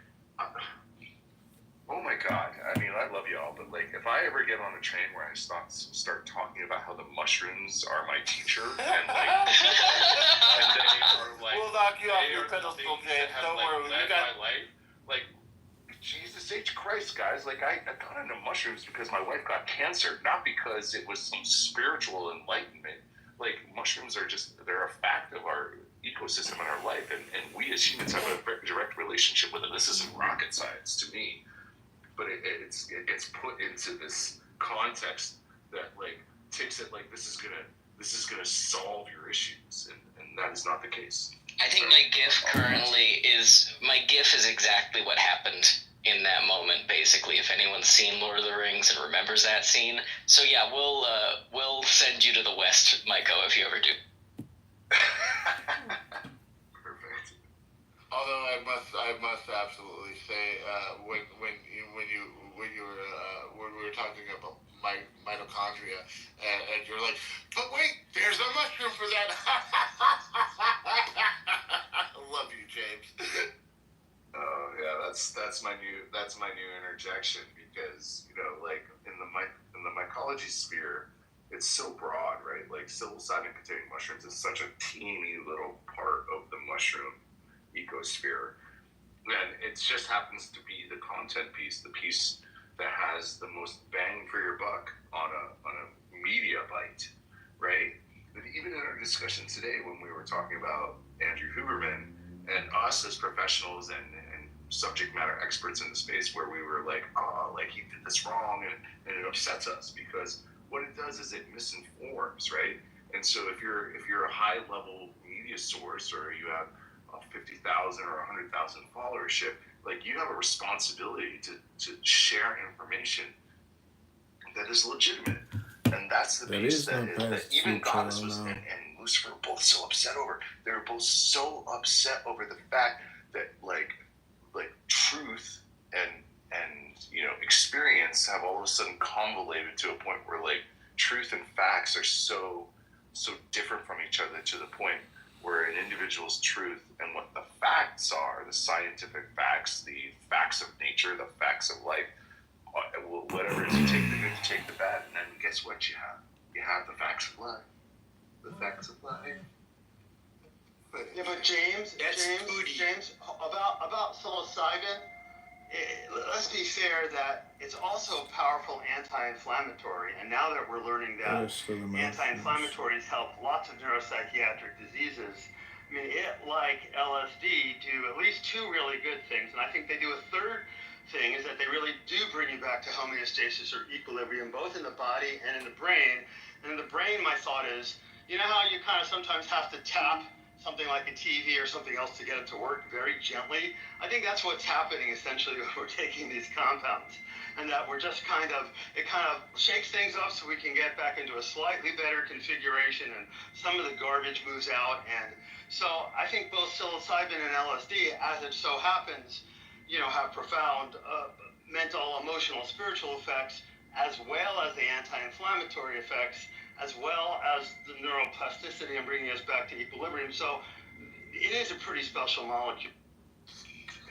oh my God, I mean, I love y'all, but like, if I ever get on a train where I start talking about how the mushrooms are my teacher, and like, and they are like, we'll knock you off your pedestal, James. Don't worry, we got my life. Like, Jesus H. Christ, guys! Like, I got into mushrooms because my wife got cancer, not because it was some spiritual enlightenment. Like, mushrooms are they're a fact of our ecosystem in our life, and we as humans have a very direct relationship with it. This isn't rocket science to me, but it gets put into this context that like takes it like this is gonna solve your issues, and that is not the case. I think my GIF is exactly what happened in that moment, basically, if anyone's seen Lord of the Rings and remembers that scene. So yeah, we'll send you to the West, Maiko, if you ever do. Perfect. Although I must absolutely say, when we were talking about mitochondria, and you're like, but wait, there's a mushroom for that. I love you, James. Oh yeah, that's my new interjection, because you know, like in the mycology sphere, it's so broad, right? Like psilocybin containing mushrooms is such a teeny little part of the mushroom ecosphere, and it just happens to be the content piece, the piece that has the most bang for your buck on a media bite, right? But even in our discussion today, when we were talking about Andrew Huberman and us as professionals and subject matter experts in the space, where we were like, oh, like he did this wrong, and it upsets us, because what it does is it misinforms, right? And so if you're a high level media source, or you have 50,000 or 100,000 followership, like you have a responsibility to share information that is legitimate. And that's the piece that even Goddess and Lucifer were both so upset over. They were both so upset over the fact that like truth and you know experience have all of a sudden convoluted to a point where like truth and facts are so different from each other, to the point where an individual's truth and what the facts are, the scientific facts, the facts of nature, the facts of life, whatever it is, you take the good, you take the bad, and then guess what you have? You have the facts of life. The facts of life. Yeah, but James, about psilocybin, let's be fair that it's also a powerful anti-inflammatory, and now that we're learning that anti-inflammatories help lots of neuropsychiatric diseases, I mean, it, like LSD, do at least two really good things, and I think they do a third thing, is that they really do bring you back to homeostasis or equilibrium, both in the body and in the brain. And in the brain, my thought is, you know how you kind of sometimes have to tap something like a TV or something else to get it to work very gently. I think that's what's happening essentially when we're taking these compounds, and that we're just it kind of shakes things up so we can get back into a slightly better configuration, and some of the garbage moves out. And so I think both psilocybin and LSD, as it so happens, have profound mental, emotional, spiritual effects, as well as the anti-inflammatory effects, as well as the neuroplasticity and bringing us back to equilibrium. So it is a pretty special molecule.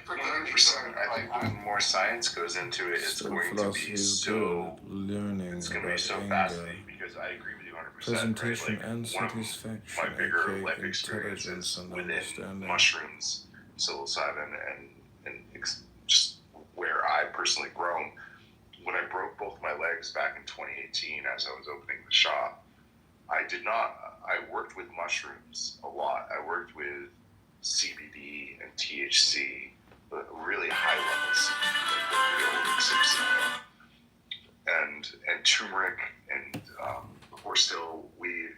100%. I think when more science goes into it, it's going to be so learning it's going to be about so anger, fascinating, because I agree with you 100%. presentation Right? and Like, one of satisfaction, my bigger aka life intelligence experiences and within understanding. mushrooms, psilocybin, and just where I personally grown. When I broke both my legs back in 2018 as I was opening the shop, I worked with mushrooms a lot. I worked with CBD and THC, but really high levels, like the real and turmeric and horse-tail weed.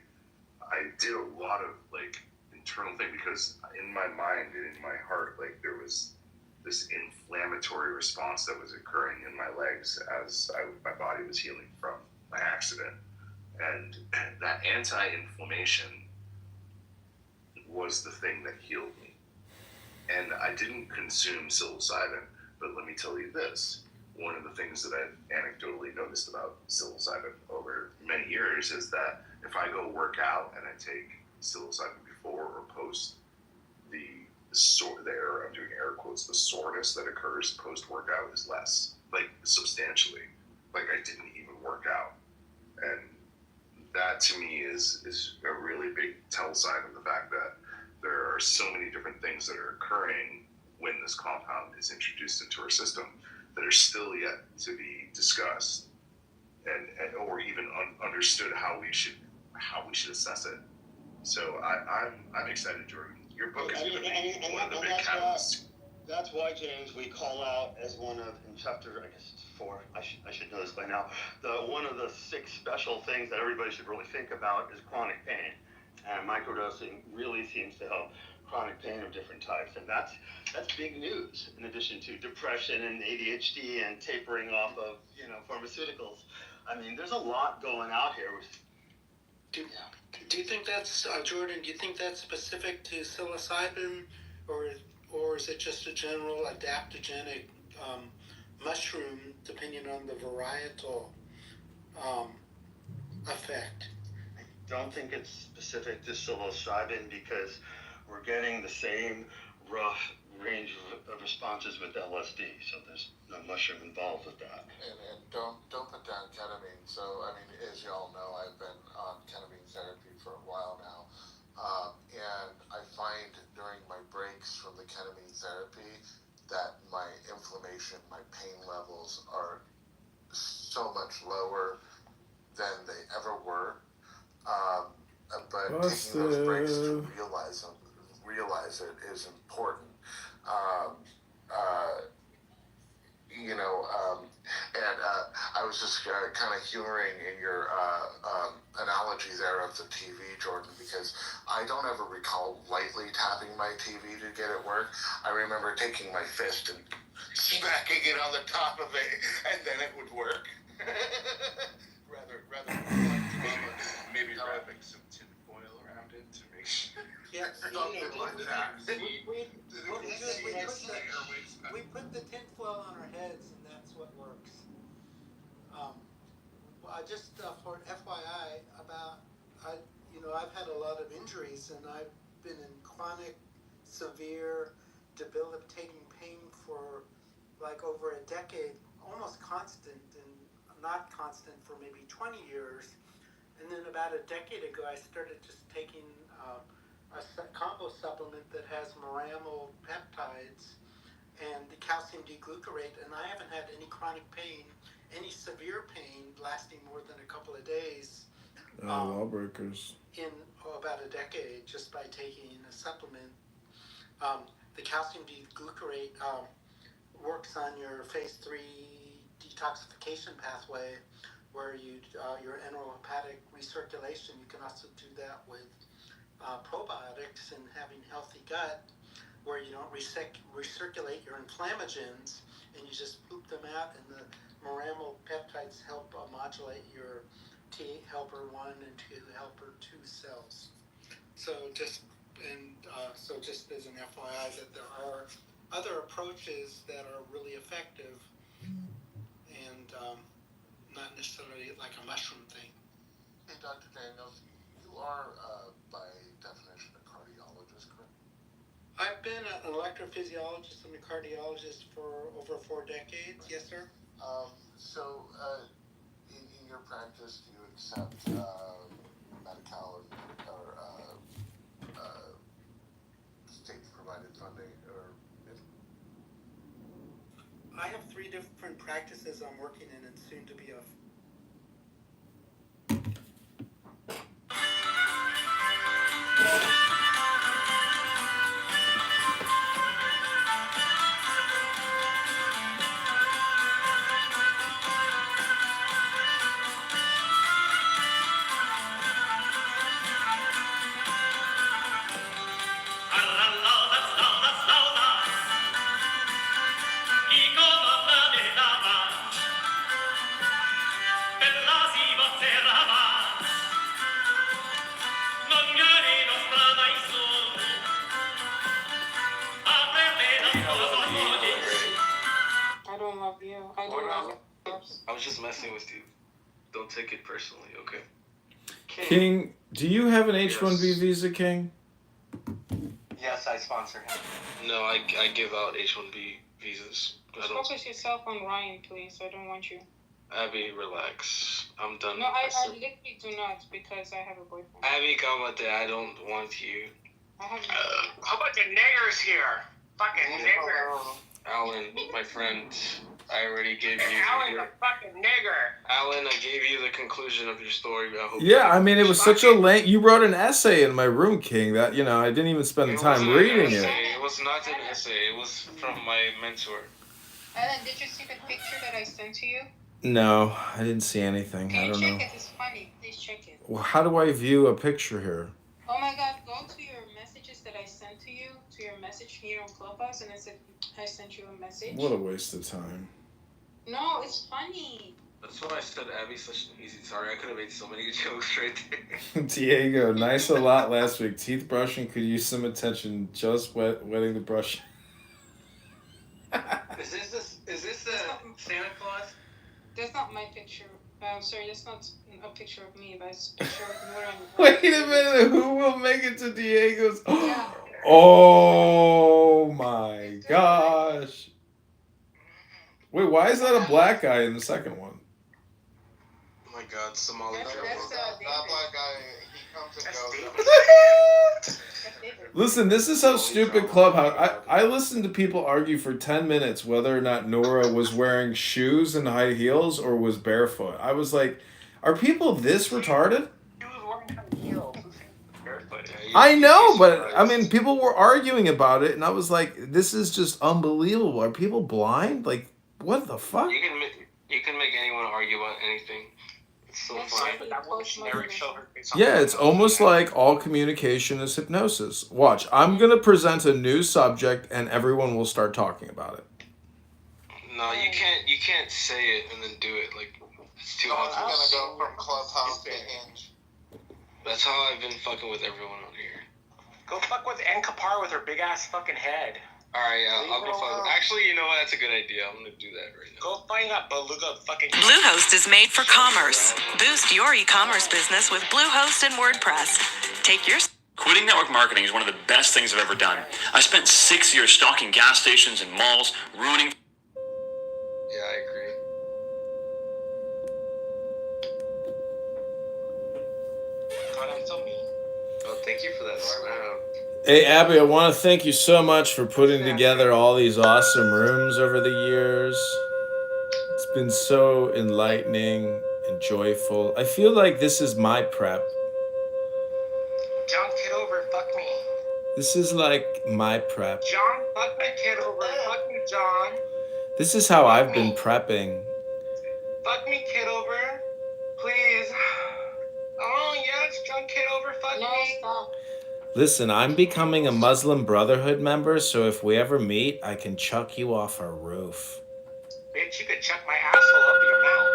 I did a lot of like internal thing, because in my mind and in my heart, like there was this inflammatory response that was occurring in my legs as my body was healing from my accident. And that anti-inflammation was the thing that healed me. And I didn't consume psilocybin, but let me tell you this. One of the things that I've anecdotally noticed about psilocybin over many years is that if I go work out and I take psilocybin before or post, I'm doing air quotes, the soreness that occurs post-workout is less, like substantially. Like I didn't even work out. And that to me is a really big tell sign of the fact that there are so many different things that are occurring when this compound is introduced into our system that are still yet to be discussed and or even understood how we should assess it. So I'm excited, Jordan. Your book is going to be one of the big catalysts. That's why, James, we call out as one of, in chapter, I guess it's 4, I should know this by now, one of the 6 special things that everybody should really think about is chronic pain. And microdosing really seems to help chronic pain of different types. And that's big news, in addition to depression and ADHD and tapering off of, pharmaceuticals. I mean, there's a lot going out here. Do you think that's, Jordan, do you think that's specific to psilocybin, or is it just a general adaptogenic mushroom, depending on the varietal effect? I don't think it's specific to psilocybin, because we're getting the same rough range of responses with LSD, so there's no mushroom involved with that. And don't put down ketamine. So, I mean, as you all know, I've been on ketamine therapy for a while now. And I find during my breaks from the ketamine therapy that my inflammation, my pain levels are so much lower than they ever were. But taking those breaks to realize it is important. And I was just kind of humoring in your analogy there of the TV, Jordan, because I don't ever recall lightly tapping my TV to get it work. I remember taking my fist and smacking it on the top of it, and then it would work. rather maybe wrapping some tin foil around it to make sure. Yeah, something like that. We put the tinfoil on our heads, and that's what works. Just for FYI, I've had a lot of injuries, and I've been in chronic, severe, debilitating pain for like over a decade, almost constant, and not constant for maybe 20 years. And then about a decade ago, I started just taking a combo supplement that has moramal peptides and the calcium D-glucarate, and I haven't had any chronic pain, any severe pain lasting more than a couple of days. Lawbreakers. In about a decade, just by taking a supplement. The calcium D-glucarate works on your phase 3 detoxification pathway, where your enterohepatic recirculation. You can also do that with probiotics. tricks in having healthy gut, where you don't recirculate your inflammagens, and you just poop them out, and the moramal peptides help modulate your T helper 1 and 2 helper 2 cells. So just as an FYI, that there are other approaches that are really effective, and not necessarily like a mushroom thing. Hey, Dr. Daniels, you are by definition a cardiologist, correct? I've been an electrophysiologist and a cardiologist for over 4 decades. Yes, sir. So, in your practice, do you accept Medi-Cal or state-provided funding, or? I have 3 different practices I'm working in, and soon to be a I don't love you. I don't love you. I was just messing with you. Don't take it personally, okay? King, do you have an H-1B visa, King? Yes, I sponsor him. No, I give out H-1B visas. Focus yourself on Ryan, please. I don't want you. Abby, relax. I'm done. No, I literally do not, because I have a boyfriend. Abby, calmate. I don't want you. I have How about the niggers here? Fucking nigger. Alan, my friend, I already gave you. Alan, the fucking nigger. Alan, I gave you the conclusion of your story. I hope Yeah, I mean, it was such a length. You wrote an essay in my room, King, that, I didn't even spend the time reading it. It was not an essay. It was from my mentor. Alan, did you see the picture that I sent to you? No, I didn't see anything. Can I you don't check know. it? It's funny. Please check it. Well, how do I view a picture here? Oh my God, go to your messages that I sent to you, to your message here on Clubhouse, and I sent you a message. What a waste of time. No, it's funny. That's why I said Abby's such an easy target. I could have made so many jokes right there. Diego, nice a lot last week. Teeth brushing could use some attention. Just wetting the brush. Is this the Santa Claus? That's not my picture. Sorry, that's not a picture of me, but it's a picture of Nora. Wait a minute. Who will make it to Diego's? Yeah. Oh my gosh. Wait, why is that a black guy in the second one? Oh my God, Somali That's girl. That black guy, he comes and goes. Listen, this is how stupid Clubhouse. I listened to people argue for 10 minutes whether or not Nora was wearing shoes and high heels or was barefoot. I was like, are people this retarded? He was wearing high heels. Barefoot. I know, but I mean, people were arguing about it, and I was like, this is just unbelievable. Are people blind? Like, what the fuck? You can make anyone argue about anything. It's so funny. Yeah, it's almost like all communication is hypnosis. Watch, I'm going to present a new subject, and everyone will start talking about it. No, you can't say it and then do it. Like, it's too Someone's obvious. gonna go from Clubhouse to Hinge. That's how I've been fucking with everyone on here. Go fuck with N. Kapar with her big ass fucking head. Alright, I'll go fuck. Actually, you know what? That's a good idea. I'm gonna do that right now. Go find that beluga fucking. Bluehost is made for commerce. Boost your e-commerce business with Bluehost and WordPress. Take your... Quitting network marketing is one of the best things I've ever done. I spent 6 years stalking gas stations and malls, ruining... Yeah, I agree. God, I'm so mean. Oh, thank you for that snap. Hey, Abby, I want to thank you so much for putting together all these awesome rooms over the years. It's been so enlightening and joyful. I feel like this is my prep. John Kitover, fuck me. This is like my prep. John, fuck me, Kitover. Fuck me, John. This is how I've been prepping. Fuck me, Kitover. Please. Oh, yes, John Kitover, fuck No, me. stop. Listen, I'm becoming a Muslim Brotherhood member, so if we ever meet, I can chuck you off our roof. Bitch, you could chuck my asshole up your mouth.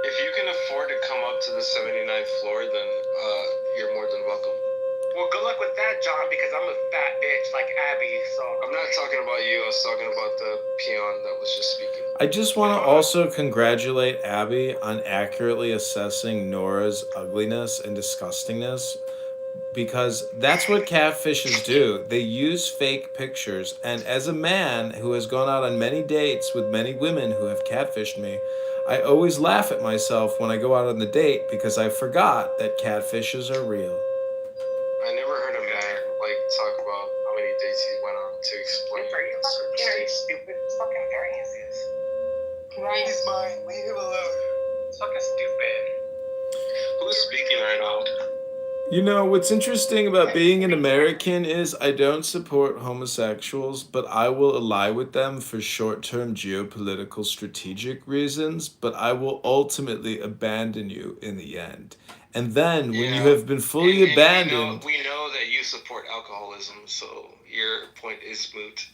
If you can afford to come up to the 79th floor, then you're more than welcome. Well, good luck with that, John, because I'm a fat bitch like Abby, so... I'm not talking about you, I was talking about the peon that was just speaking. I just want to also congratulate Abby on accurately assessing Nora's ugliness and disgustingness, because that's what catfishes do. They use fake pictures, and as a man who has gone out on many dates with many women who have catfished me, I always laugh at myself when I go out on the date because I forgot that catfishes are real. I never heard a man talk about how many dates he went on to explain certain states. Stupid. It's fucking variance is. Right. He's mine. Leave him alone. It's fucking stupid. Who's speaking right now? You know, what's interesting about being an American is I don't support homosexuals, but I will ally with them for short-term geopolitical strategic reasons, but I will ultimately abandon you in the end. And then, when you have been fully abandoned... We know that you support alcoholism, so your point is moot.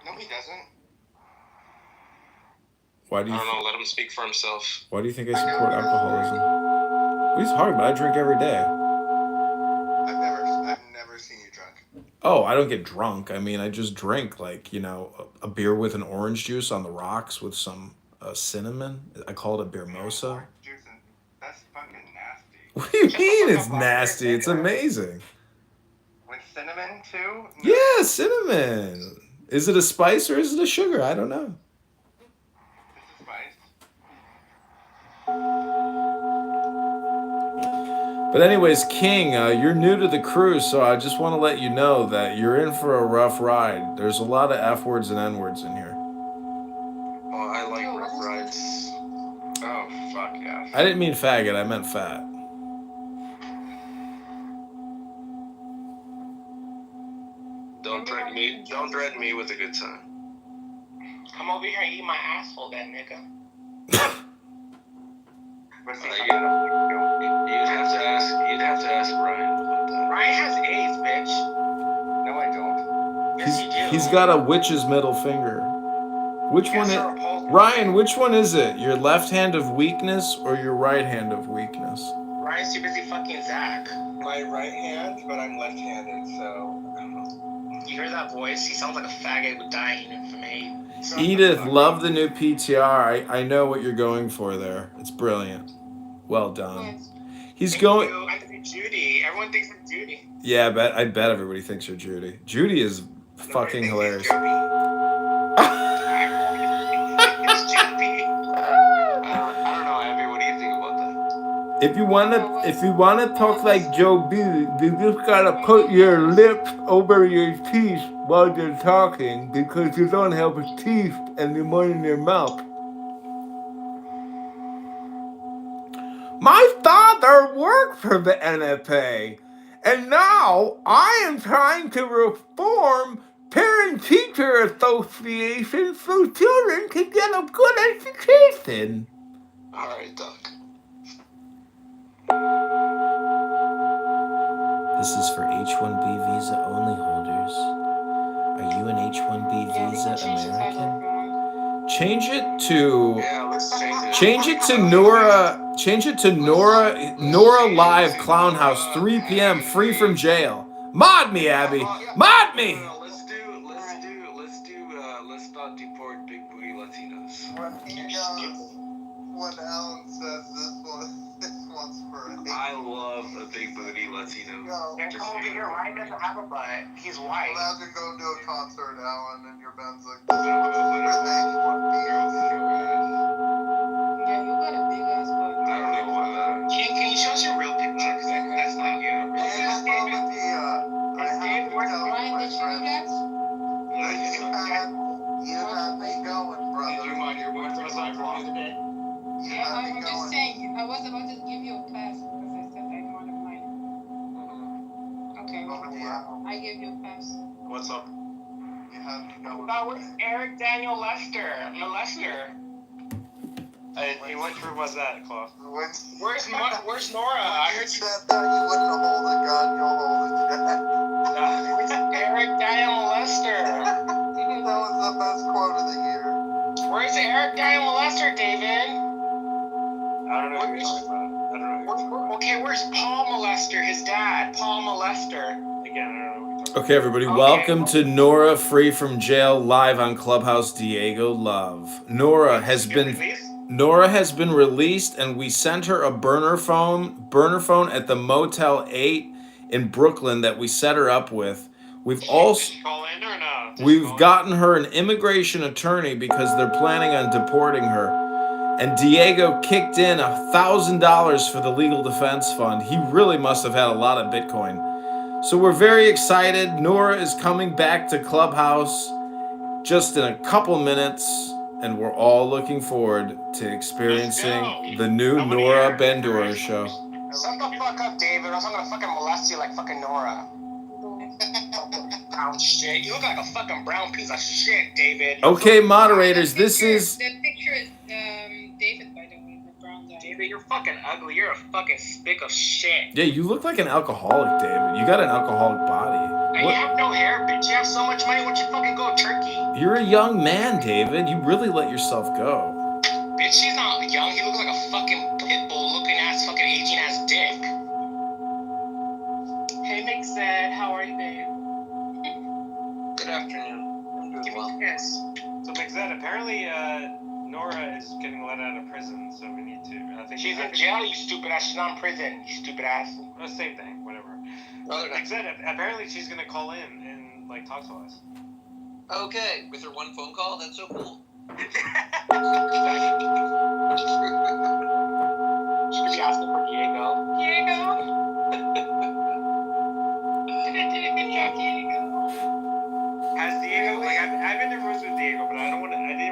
No, he doesn't. Why do you I don't know, let him speak for himself. Why do you think I support alcoholism? What are you talking about? I drink every day. I've never seen you drunk. Oh, I don't get drunk. I mean, I just drink, like, you know, a beer with an orange juice on the rocks with some cinnamon. I call it a beer mosa. That's fucking nasty. What do you mean it's nasty? It's amazing. With cinnamon, too? Yeah, cinnamon. Is it a spice or is it a sugar? I don't know. It's a spice. But anyways, King, you're new to the crew, so I just want to let you know that you're in for a rough ride. There's a lot of F words and N words in here. Oh, I like rough rides. Oh, fuck yeah. I didn't mean faggot, I meant fat. Don't threaten me with a good time. Come over here and eat my asshole, that nigga. You'd have to ask Ryan about that. Ryan has AIDS, bitch. No, I don't. Yes, you do. He's got a witch's middle finger. Which one is... Ryan, which one is it? Your left hand of weakness or your right hand of weakness? Ryan's too busy fucking Zach. My right hand, but I'm left-handed, so... You hear that voice? He sounds like a faggot with dying from AIDS. Edith, love the new PTR. I know what you're going for there. It's brilliant. Well done. He's going... I think Judy. Everyone thinks I'm Judy. Yeah, I bet everybody thinks you're Judy. Judy is fucking hilarious. I don't know, Abby. What do you think about that? If you wanna talk like Joe B, you just gotta put your lips over your teeth while you're talking because you don't have teeth anymore in your mouth. My father worked for the NFA, and now I am trying to reform parent-teacher associations so children can get a good education. All right, Doc. This is for H-1B visa only holders. Are you an H-1B visa American? Change it to Nora Live Clown House, 3 p.m. free from jail. Mod me, Abby. Mod me. Let's not deport big booty Latinos. When Alan says this one's for I love a big booty Latino. And come over here, Ryan doesn't have a butt. He's white. Imagine going to a concert, Alan, and your band's like, Yeah, you got a big ass butt. I don't know what Can you show us your real picture? Because that's not you. Ryan, did you do that? You had me going, brother. Did you mind your boyfriend's life wrong today? I'm just saying, I was about to give you a pass because I said I didn't want to mind. Okay, I give you a pass. What's up? You had me going. That was Eric Daniel Lester. Molester. Which room was that, Claw? Where's Nora? I heard you said that you wouldn't hold a gun, you'll hold a jet. Eric Dial Molester. That was the best quote of the year. Where's Eric Dial Molester, David? I don't know who you're talking about. I don't know who you're talking about. Okay, where's Paul Molester, his dad? Paul Molester. Again, I don't know who you're talking about. Okay, everybody, welcome to Nora Free from Jail live on Clubhouse. Diego Love. Nora has been released, and we sent her a burner phone at the Motel 8 in Brooklyn that we set her up with. We've also Call in or no? we've gotten her an immigration attorney because they're planning on deporting her. And Diego kicked in $1,000 for the legal defense fund. He really must have had a lot of Bitcoin. So we're very excited. Nora is coming back to Clubhouse just in a couple minutes, and we're all looking forward to experiencing the new Nora Bandura show. Shut the fuck up, David, or else I'm gonna fucking molest you like fucking Nora. Brown shit. You look like a fucking brown piece of shit, David. Okay, moderators, this is... That picture is David, by the way, the brown guy. David, you're fucking ugly. You're a fucking spick of shit. Yeah, you look like an alcoholic, David. You got an alcoholic body. And you have no hair, bitch. You have so much money. Why don't you fucking go Turkey? You're a young man, David. You really let yourself go. Bitch, he's not young. He looks like a fucking pit bull looking ass, fucking aging ass dick. Hey, Nick said, how are you, babe? Good afternoon. I'm doing well. Yes. So, McZed, apparently, Nora is getting let out of prison, so we need to. I think She's in jail, you stupid ass. She's not in prison, you stupid ass. Well, same thing, whatever. McZed, apparently she's gonna call in and, like, talk to us. Okay, with her one phone call? That's so cool. She could be asking for Diego. Has Diego, like, I've been in rooms with Diego, but I didn't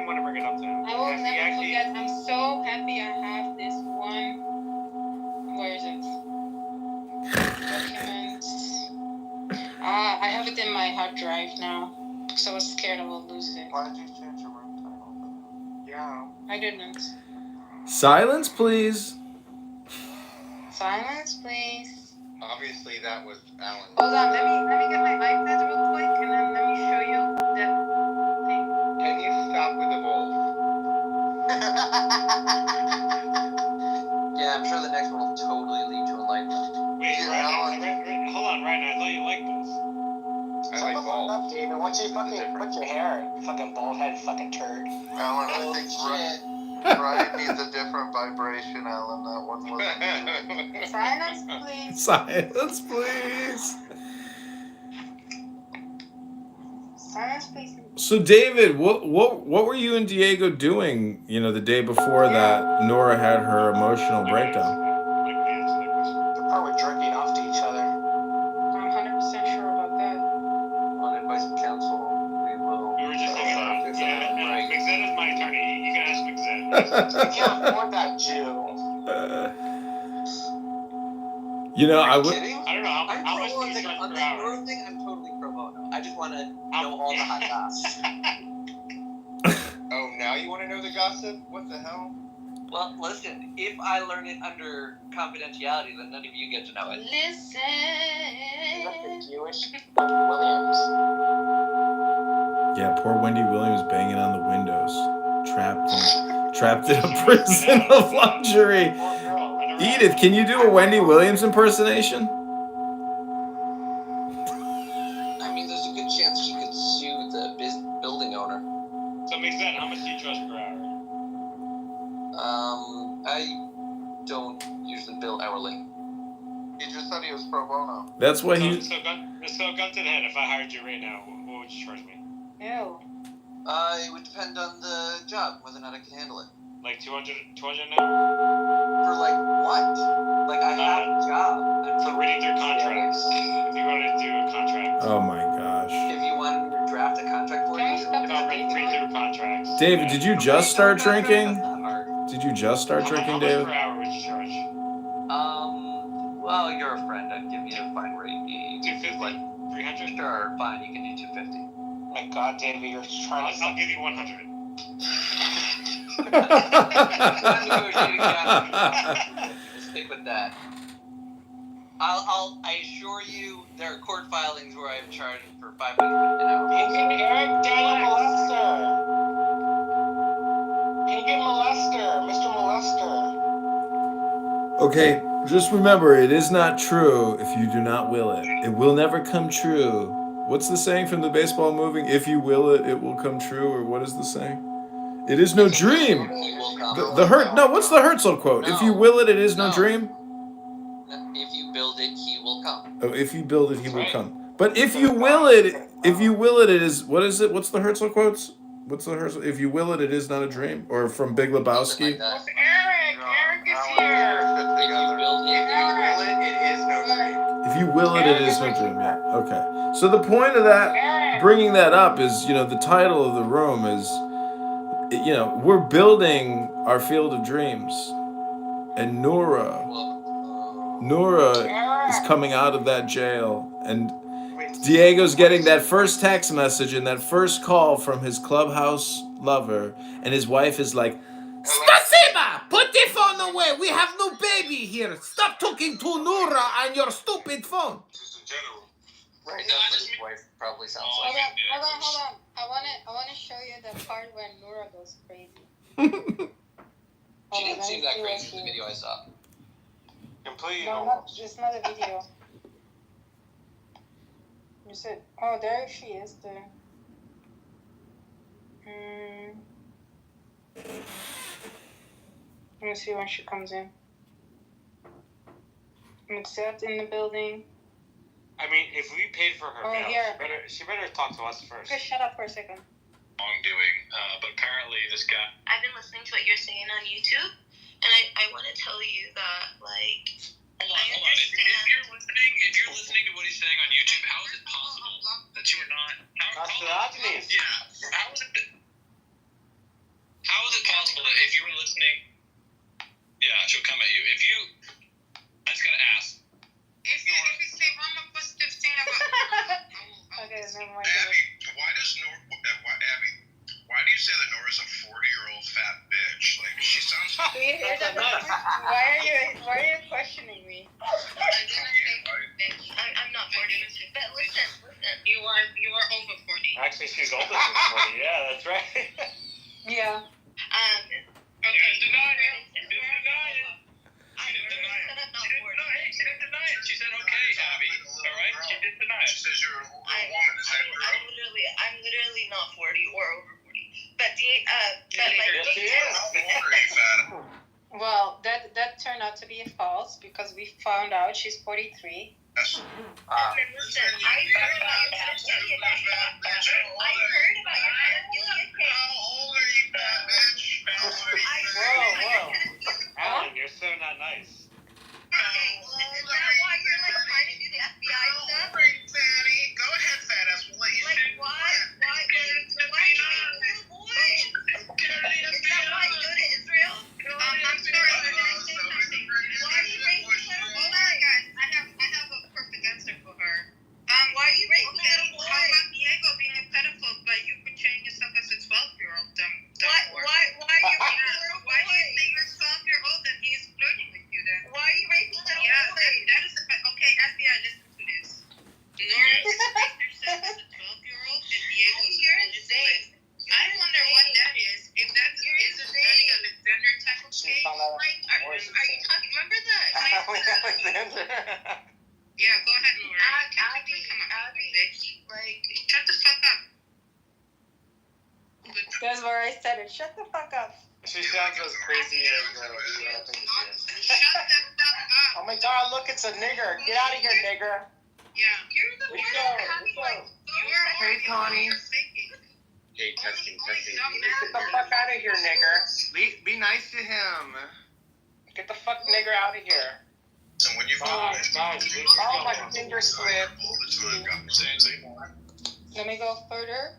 want to bring it up to him. I will never forget. I'm so happy I have this one. Where is it? Documents. I have it in my hard drive now. Because I was scared I will lose it. Why did you change your room title? Yeah. I didn't. Silence, please. Silence, please. Obviously, that was Alan. Hold on, let me get my iPad real quick, and then let me show you that thing. Can you stop with the wolf? Yeah, I'm sure the next one will totally lead to enlightenment. Wait, hold on, Ryan, I thought you liked both. I like bald. Up, David. What's your fucking, what's your hair? You fucking bald head, fucking turd. Alan, I think Ryan needs a different vibration, Alan. That one wasn't. Silence, please. Silence, please. Silence, please. So, David, what were you and Diego doing, the day before that Nora had her emotional breakdown? They're probably jerking off to each other. I'm 100% sure about that. On advice of counsel, we will. We were just thinking about it. Yeah, McZed is my attorney. You can ask McZed. I can't afford that Jew. I would. I don't know how much do you charge on per this hour? Nora thing, I'm totally pro bono. I just want to know all the hot goss. Oh, now you want to know the gossip? What the hell? Well, listen, if I learn it under confidentiality, then none of you get to know it. Listen. Is that the Jewish Williams? Yeah, poor Wendy Williams banging on the windows, trapped in a prison of luxury. Edith, can you do a Wendy Williams impersonation? I mean, there's a good chance she could sue the building owner. So McZed, how much do you charge per hour? I don't usually bill hourly. He just said he was pro bono. That's what he. So gun to the head. If I hired you right now, what would you charge me? Ew. It would depend on the job, whether or not I can handle it. Like 200 an hour? For like what? Like I have a job. For reading through contracts. If you wanted to do a contract. Oh my gosh. If you wanted to draft a contract for you, read through contracts. David, did you just start drinking? Did you just start drinking, How much David? per hour would you charge? Well, you're a friend. I'd give you a fine rate. 250? Like 300? Sure, fine. You can do 250. Oh my God, David, you're trying to. I'll give you 100. We'll stick with that. I assure you, there are court filings where I've charged for 500 an hour. Eric Daniel Molester. Pagan Molester. Mr. Molester. Okay, just remember, it is not true if you do not will it. It will never come true. What's the saying from the baseball movie? If you will it, it will come true. Or what is the saying? It is no dream. The Hurt. No, what's the Herzl quote? If you will it, it is no dream. If you build it, he will come. Oh, if you build it, he will come. But if you will it, it is. What is it? What's the Herzl quotes? What's the Herzl? If you will it, it is not a dream. Or from Big Lebowski. Eric is here. If you will it, it is no dream. Yeah. Okay. So the point of that, bringing that up is, the title of the room is, we're building our field of dreams, and Nora is coming out of that jail, and Diego's getting that first text message and that first call from his clubhouse lover, and his wife is like, "Spasiba! Put the phone away! We have no baby here! Stop talking to Nora on your stupid phone!" Right, that's what his wife probably sounds like. Hold on. I wanna show you the part where Nora goes crazy. She didn't seem that crazy in the video I saw. Completely No, it's not a video. You said, oh, there she is. Let me see when she comes in. It's set in the building. I mean, if we paid for her meal, here. she better talk to us first. Okay, shut up for a second. Wrongdoing, but apparently this guy. I've been listening to what you're saying on YouTube, and I want to tell you that, like, Hold on. If you're listening to what he's saying on YouTube, how is it possible that you are not? How is it possible that if you were listening? Yeah, she'll come at you. I just gotta ask. If you say one more positive thing about Okay, never mind. Abby, why do you say that Nora's a 40-year-old fat bitch? Like, she sounds. Do you hear that? Why are you questioning me? I'm not 40, but listen, you are over 40. Actually, she's older than 40. Yeah, that's right. Yeah. Okay. Deny it. She didn't deny it. She said, okay, Abby. All right? She did deny it. She says you're an older woman. Is that true? I'm literally not 40 or over 40. But Well, that turned out to be false because we found out she's 43. Yes. Listen, I heard about your pedophilia case. How old are you, fat bitch? Whoa. Alan, you're so not nice. Okay, well, is that why you're like trying to do the FBI stuff? Fatty. Go ahead, fat ass. We'll let you Like, why is that why you go to Israel? I'm sorry, I'm gonna say something. Why are you raping little boys? Hold on, guys. I have a perfect answer for her. Why are you raping little boys? How about Diego being a pedophile, but you portraying yourself as a 12-year-old? Why are you raping little boys? Why do you say you're 12-year-old and he's flirting with you then? Why are you raping little boys? That is okay, FBI, listen to this. Nora portrays herself as a 12-year-old and Diego is insane. I wonder what that is. If that's any Alexander type of case. Like, are you talking? Remember that? Alexander. Yeah, go ahead, Nora. Abby, bitch. Like, shut the fuck up. That's where I said it. Shut the fuck up. She sounds as crazy as Shut the fuck up. Oh my god, look, it's a nigger. Get out of here, nigger. Yeah. You're the one that's having, like, Hey, Connie. Hey, testing. Get the fuck out of here, nigger. Be nice to him. Get the fuck nigger out of here. So when you Oh, my finger slipped. Let me go further.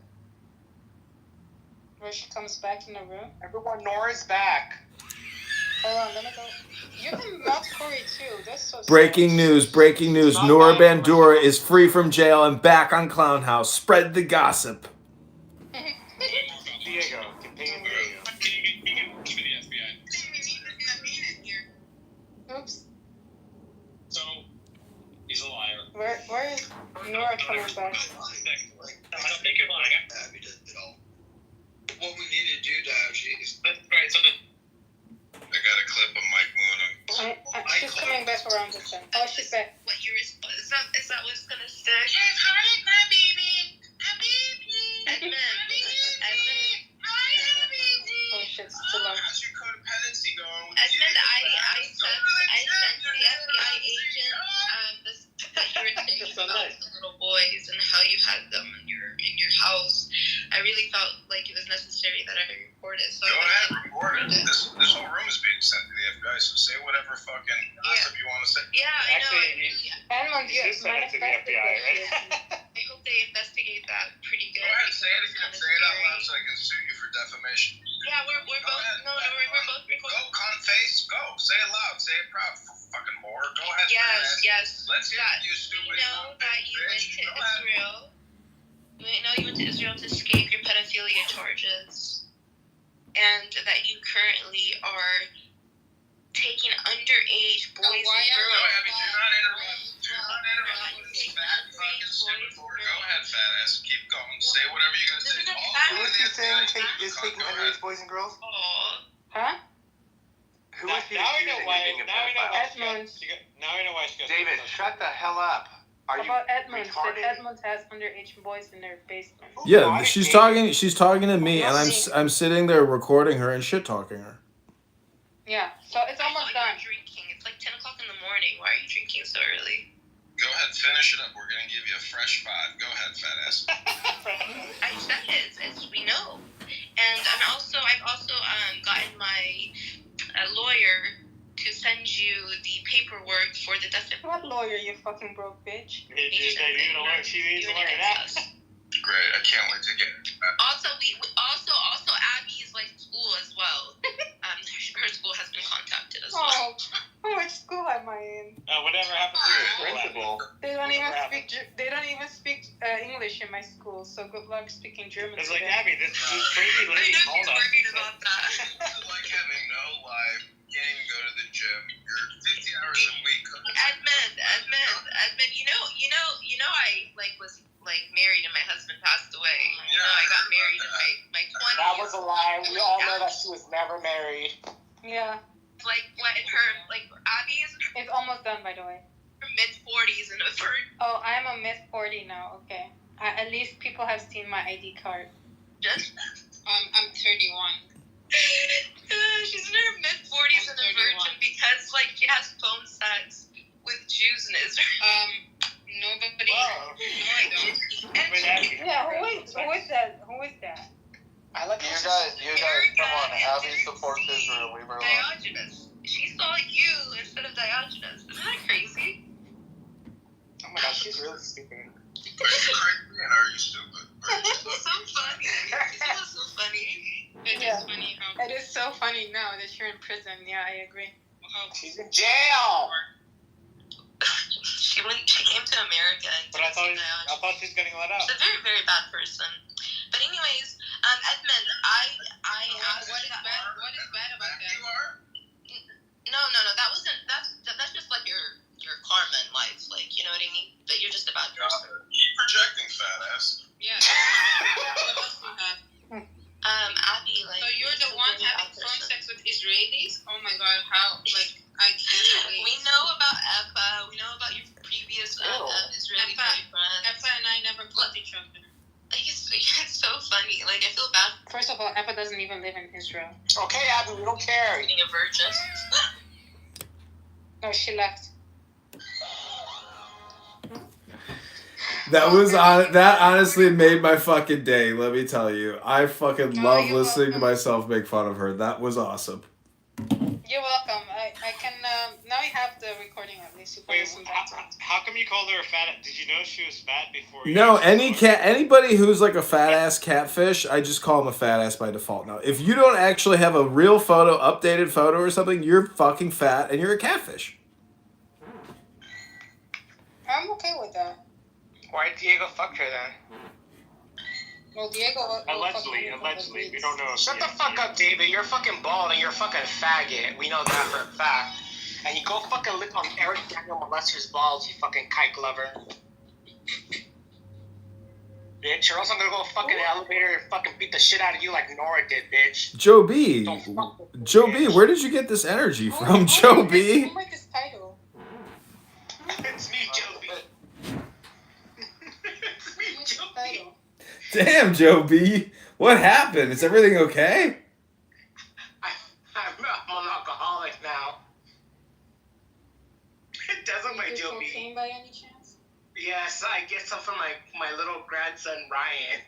Where she comes back in the room. Everyone, Nora's back. Hold on, let me go. You can mouth Corey too. That's so Breaking news. Nora Bandura is free from jail and back on Clown House. Spread the gossip. Diego, continue Diego. Nora coming back. I don't think you're lying. Abby did it all. What we need to do, Dodgy, is Right, so I got a clip of Mike Moon. She's coming back around this time. Oh, she's back. What your response is that what's gonna stick? Yes, hi, my baby. Edmund. Oh shit, it's too loud. How's your codependency going? Edmund, I sent the FBI agent that you were saying about the little boys and how you had them in your house. I really felt like it was necessary that I report it. So go ahead, report it. This whole room is being sent to the FBI, so say whatever fucking gossip you want to say. Yeah, I know. Edmund, you sent it to the FBI, right? I hope they investigate that pretty good. Go ahead, say it again. Say it out loud so I can sue you for defamation. Yeah, we're both we're both recording. Go, cunt face. Go. Say it loud. Say it proud. Fucking whore. Go ahead. Yes. Let's hear you, stupid. We know that you went to Israel. We know you went to Israel to escape your pedophilia charges, and that you currently are taking underage boys and girls. Abby, do not interrupt. Do not interrupt this fat fucking stupid whore. Go ahead, fat ass. Keep going. Say whatever you gotta say. Who is he saying is taking underage boys and girls? Huh? Who is he Now we know accusing why. of being a Now we know pedophile? why. Now we know why she got. David, shut the hell up. Are you About Edmund, retarded? that Edmund has underage boys in their basement. Yeah, she's talking to me, and I'm sitting there recording her and shit talking her. Yeah, so it's almost done. Drinking. It's like 10 o'clock in the morning. Why are you drinking so early? Go ahead, finish it up. We're gonna give you a fresh 5. Go ahead, fat ass. I said it. We know. And I've also gotten my lawyer to send you the paperwork for the definition. What lawyer, you fucking broke bitch? She needs to learn that. Great. I can't wait to get it. Also, also Abby's like school as well. Her school has been contacted as well. Oh, which school am I in? Whatever happened to your principal? They don't even speak English in my school. So good luck speaking German. It's like Abby, this crazy lady called us. Worried about that. It's like having no life. Can't even go to the gym. You're 50 hours a week. Edmund, you know, I was married and my husband passed away. You know, I got married in my 20s. That was a lie. We all know that she was never married. Yeah. Abby is It's almost done, by the way. her mid-40s and Oh, I'm a mid-40 now. Okay. At least people have seen my ID card. I'm 31. She's in her mid-40s and a virgin because she has phone sex with Jews in Israel. Nobody. Yeah, who is that? I like you guys, come on. Abby supports Israel. Leave her alone. Diogenes. She saw you instead of Diogenes. Isn't that crazy? Oh my god, she's really stupid. Are you crazy and are you stupid? It's so funny. It's so funny. It is funny how. It is so funny now that you're in prison. Yeah, I agree. She's in jail. She came to America. But I thought she was getting let out. She's a very, very bad person. But anyways, Edmund, I asked. What is bad about that? No. That wasn't. That's just like your karma in life. You know what I mean? That you're just a bad person. Keep projecting, fat ass. Yeah. Abby, so you're the one having phone sex with Israelis? Oh my God, how? I can't wait. We know about Eppa. We know about your previous Israeli boyfriend. Eppa and I never plugged each other. It's so funny. I feel bad. First of all, Eppa doesn't even live in Israel. Okay, Abby, we don't care. Being a virgin. No, she left. That honestly made my fucking day, let me tell you. I fucking love listening to myself make fun of her. That was awesome. You're welcome. I can, now we have the recording at least. You can listen back to it. How come you called her a fat? Did you know she was fat before you? No, anybody who's like a fat ass catfish, I just call them a fat ass by default now. If you don't actually have a real photo, updated photo or something, you're fucking fat and you're a catfish. I'm okay with that. Why Diego fucked her then? Well, Diego. Allegedly, we don't know. Shut the fuck up, David. You're fucking bald and you're a fucking faggot. We know that for a fact. And you go fucking lick on Eric Daniel Molester's balls, you fucking kike lover. Bitch, or else I'm gonna go fucking elevator and fucking beat the shit out of you like Nora did, bitch. Joe B. Joe B, where did you get this energy from, Joe B? Who made this title? It's me, Joe B. It's me, Joe B. Damn, Joe B. What happened? Is everything okay? I'm an alcoholic now. It doesn't my Joe B. Cocaine by any chance? Yes, I get some from my little grandson Ryan.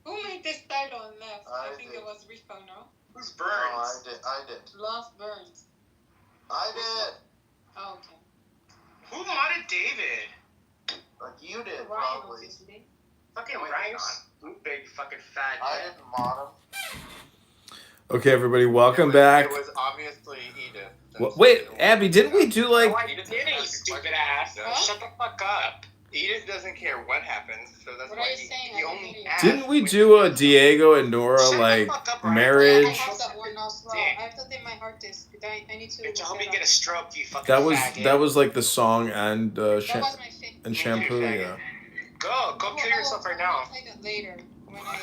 Who made this title and left? I think it was Rico, no? Who's Burns? No, I did. Lost Burns. I did. Oh, okay. Who modded David? Like you did, Ryan, probably. obviously. Fucking Ryan. Big fucking fat. I didn't mod him. Okay, everybody, welcome back. It was obviously Edith. Wait, Abby, didn't we do like... Edith didn't, stupid ass. Shut the fuck up. Edith doesn't care what happens, so that's What why are you saying? he only asks. Didn't we do a Diego and Nora, like, marriage? I have that one as well. I have that in my hard disk. I need to. Bitch, I hope you get a stroke, you fucking That was like the song and shampoo, yeah. Go kill yourself right now. I'll play that later when I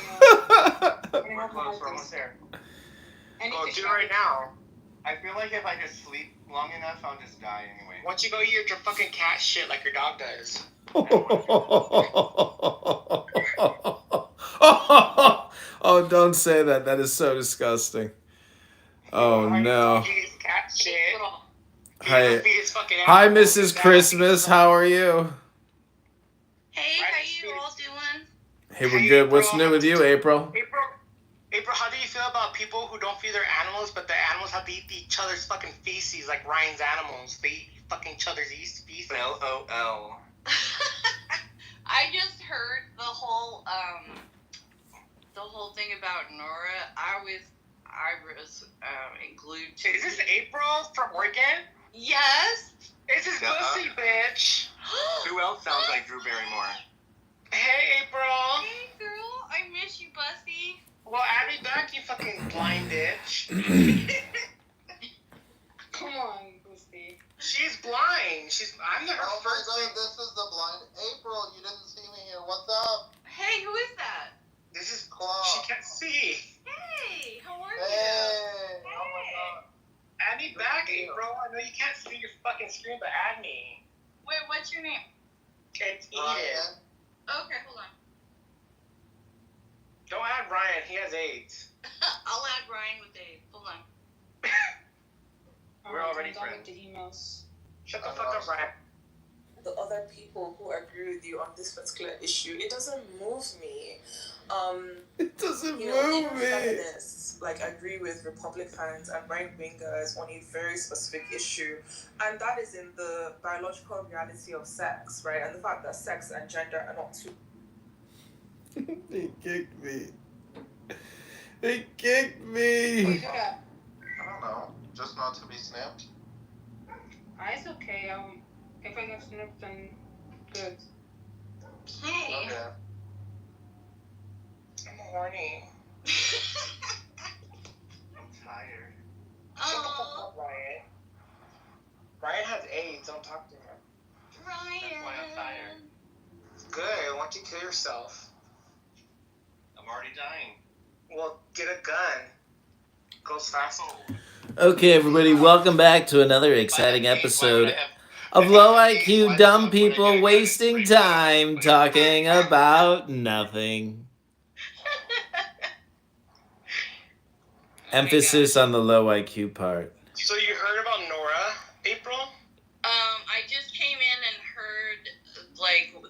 have my hard disk. There. Go do it right now. I feel like if I just sleep long enough, I'll just die anyway. Why don't you go eat your fucking cat shit like your dog does? Oh, don't say that. That is so disgusting. Oh, no. Cat shit. Hi, Mrs. Christmas. How are you? Hey, how you all doing? Hey, we're good. What's new with you, April? April, how do you feel about people who don't feed their animals, but the animals have to eat each other's fucking feces like Ryan's animals? They eat fucking each other's feces. LOL. I just heard the whole thing about Nora. I was glued to. Is this April from Oregon? Yes. It's his pussy, bitch. Who else sounds like Drew Barrymore? Hey, April. Hey, girl. I miss you, Bussy. Well, Abby back, you fucking blind bitch. Come on, Bussy. She's blind. I'm the Oh first. my god, this is the blind April. You didn't see me here. What's up? Hey, who is that? This is Claw. She can't see. Hey, how are Hey. you? Oh my god. Add me back, April. I know you can't see your fucking screen, but add me. Wait, what's your name? It's Edith. Ryan. Okay, hold on. Don't add Ryan. He has AIDS. I'll add Ryan with AIDS. Hold on. We're already I'm done friends. with the emails. Shut the fuck up, Ryan. The other people who agree with you on this particular issue, it doesn't move me. It doesn't even move me. feminists agree with Republicans and right wingers on a very specific issue, and that is in the biological reality of sex, right? And the fact that sex and gender are not two. He kicked me. He kicked me. Who did that? I don't know. Just not to be snapped. It's okay. If I get snipped, then good. Hey. Okay. I'm horny. I'm tired. Shut the fuck up, Ryan. Ryan has AIDS. Don't talk to him. Ryan. That's why I'm tired. Good. Why don't you kill yourself? I'm already dying. Well, get a gun. Goes fast. Okay, everybody, welcome back to another exciting episode of Low IQ Dumb People Wasting Time Talking About Nothing. Emphasis on the low IQ part. So you heard about Nora, April? I just came in and heard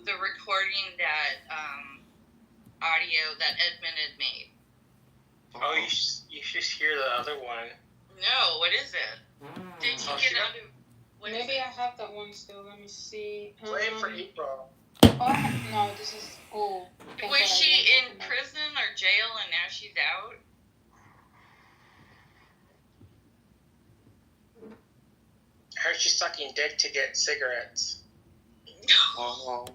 the recording that audio that Edmund had made. Oh, you should hear the other one. No, what is it? Did you get out of? Maybe I have that one still. Let me see. Play it for April. No, this is. Oh. Was she in prison or jail and now she's out? I heard she's sucking dick to get cigarettes. Oh.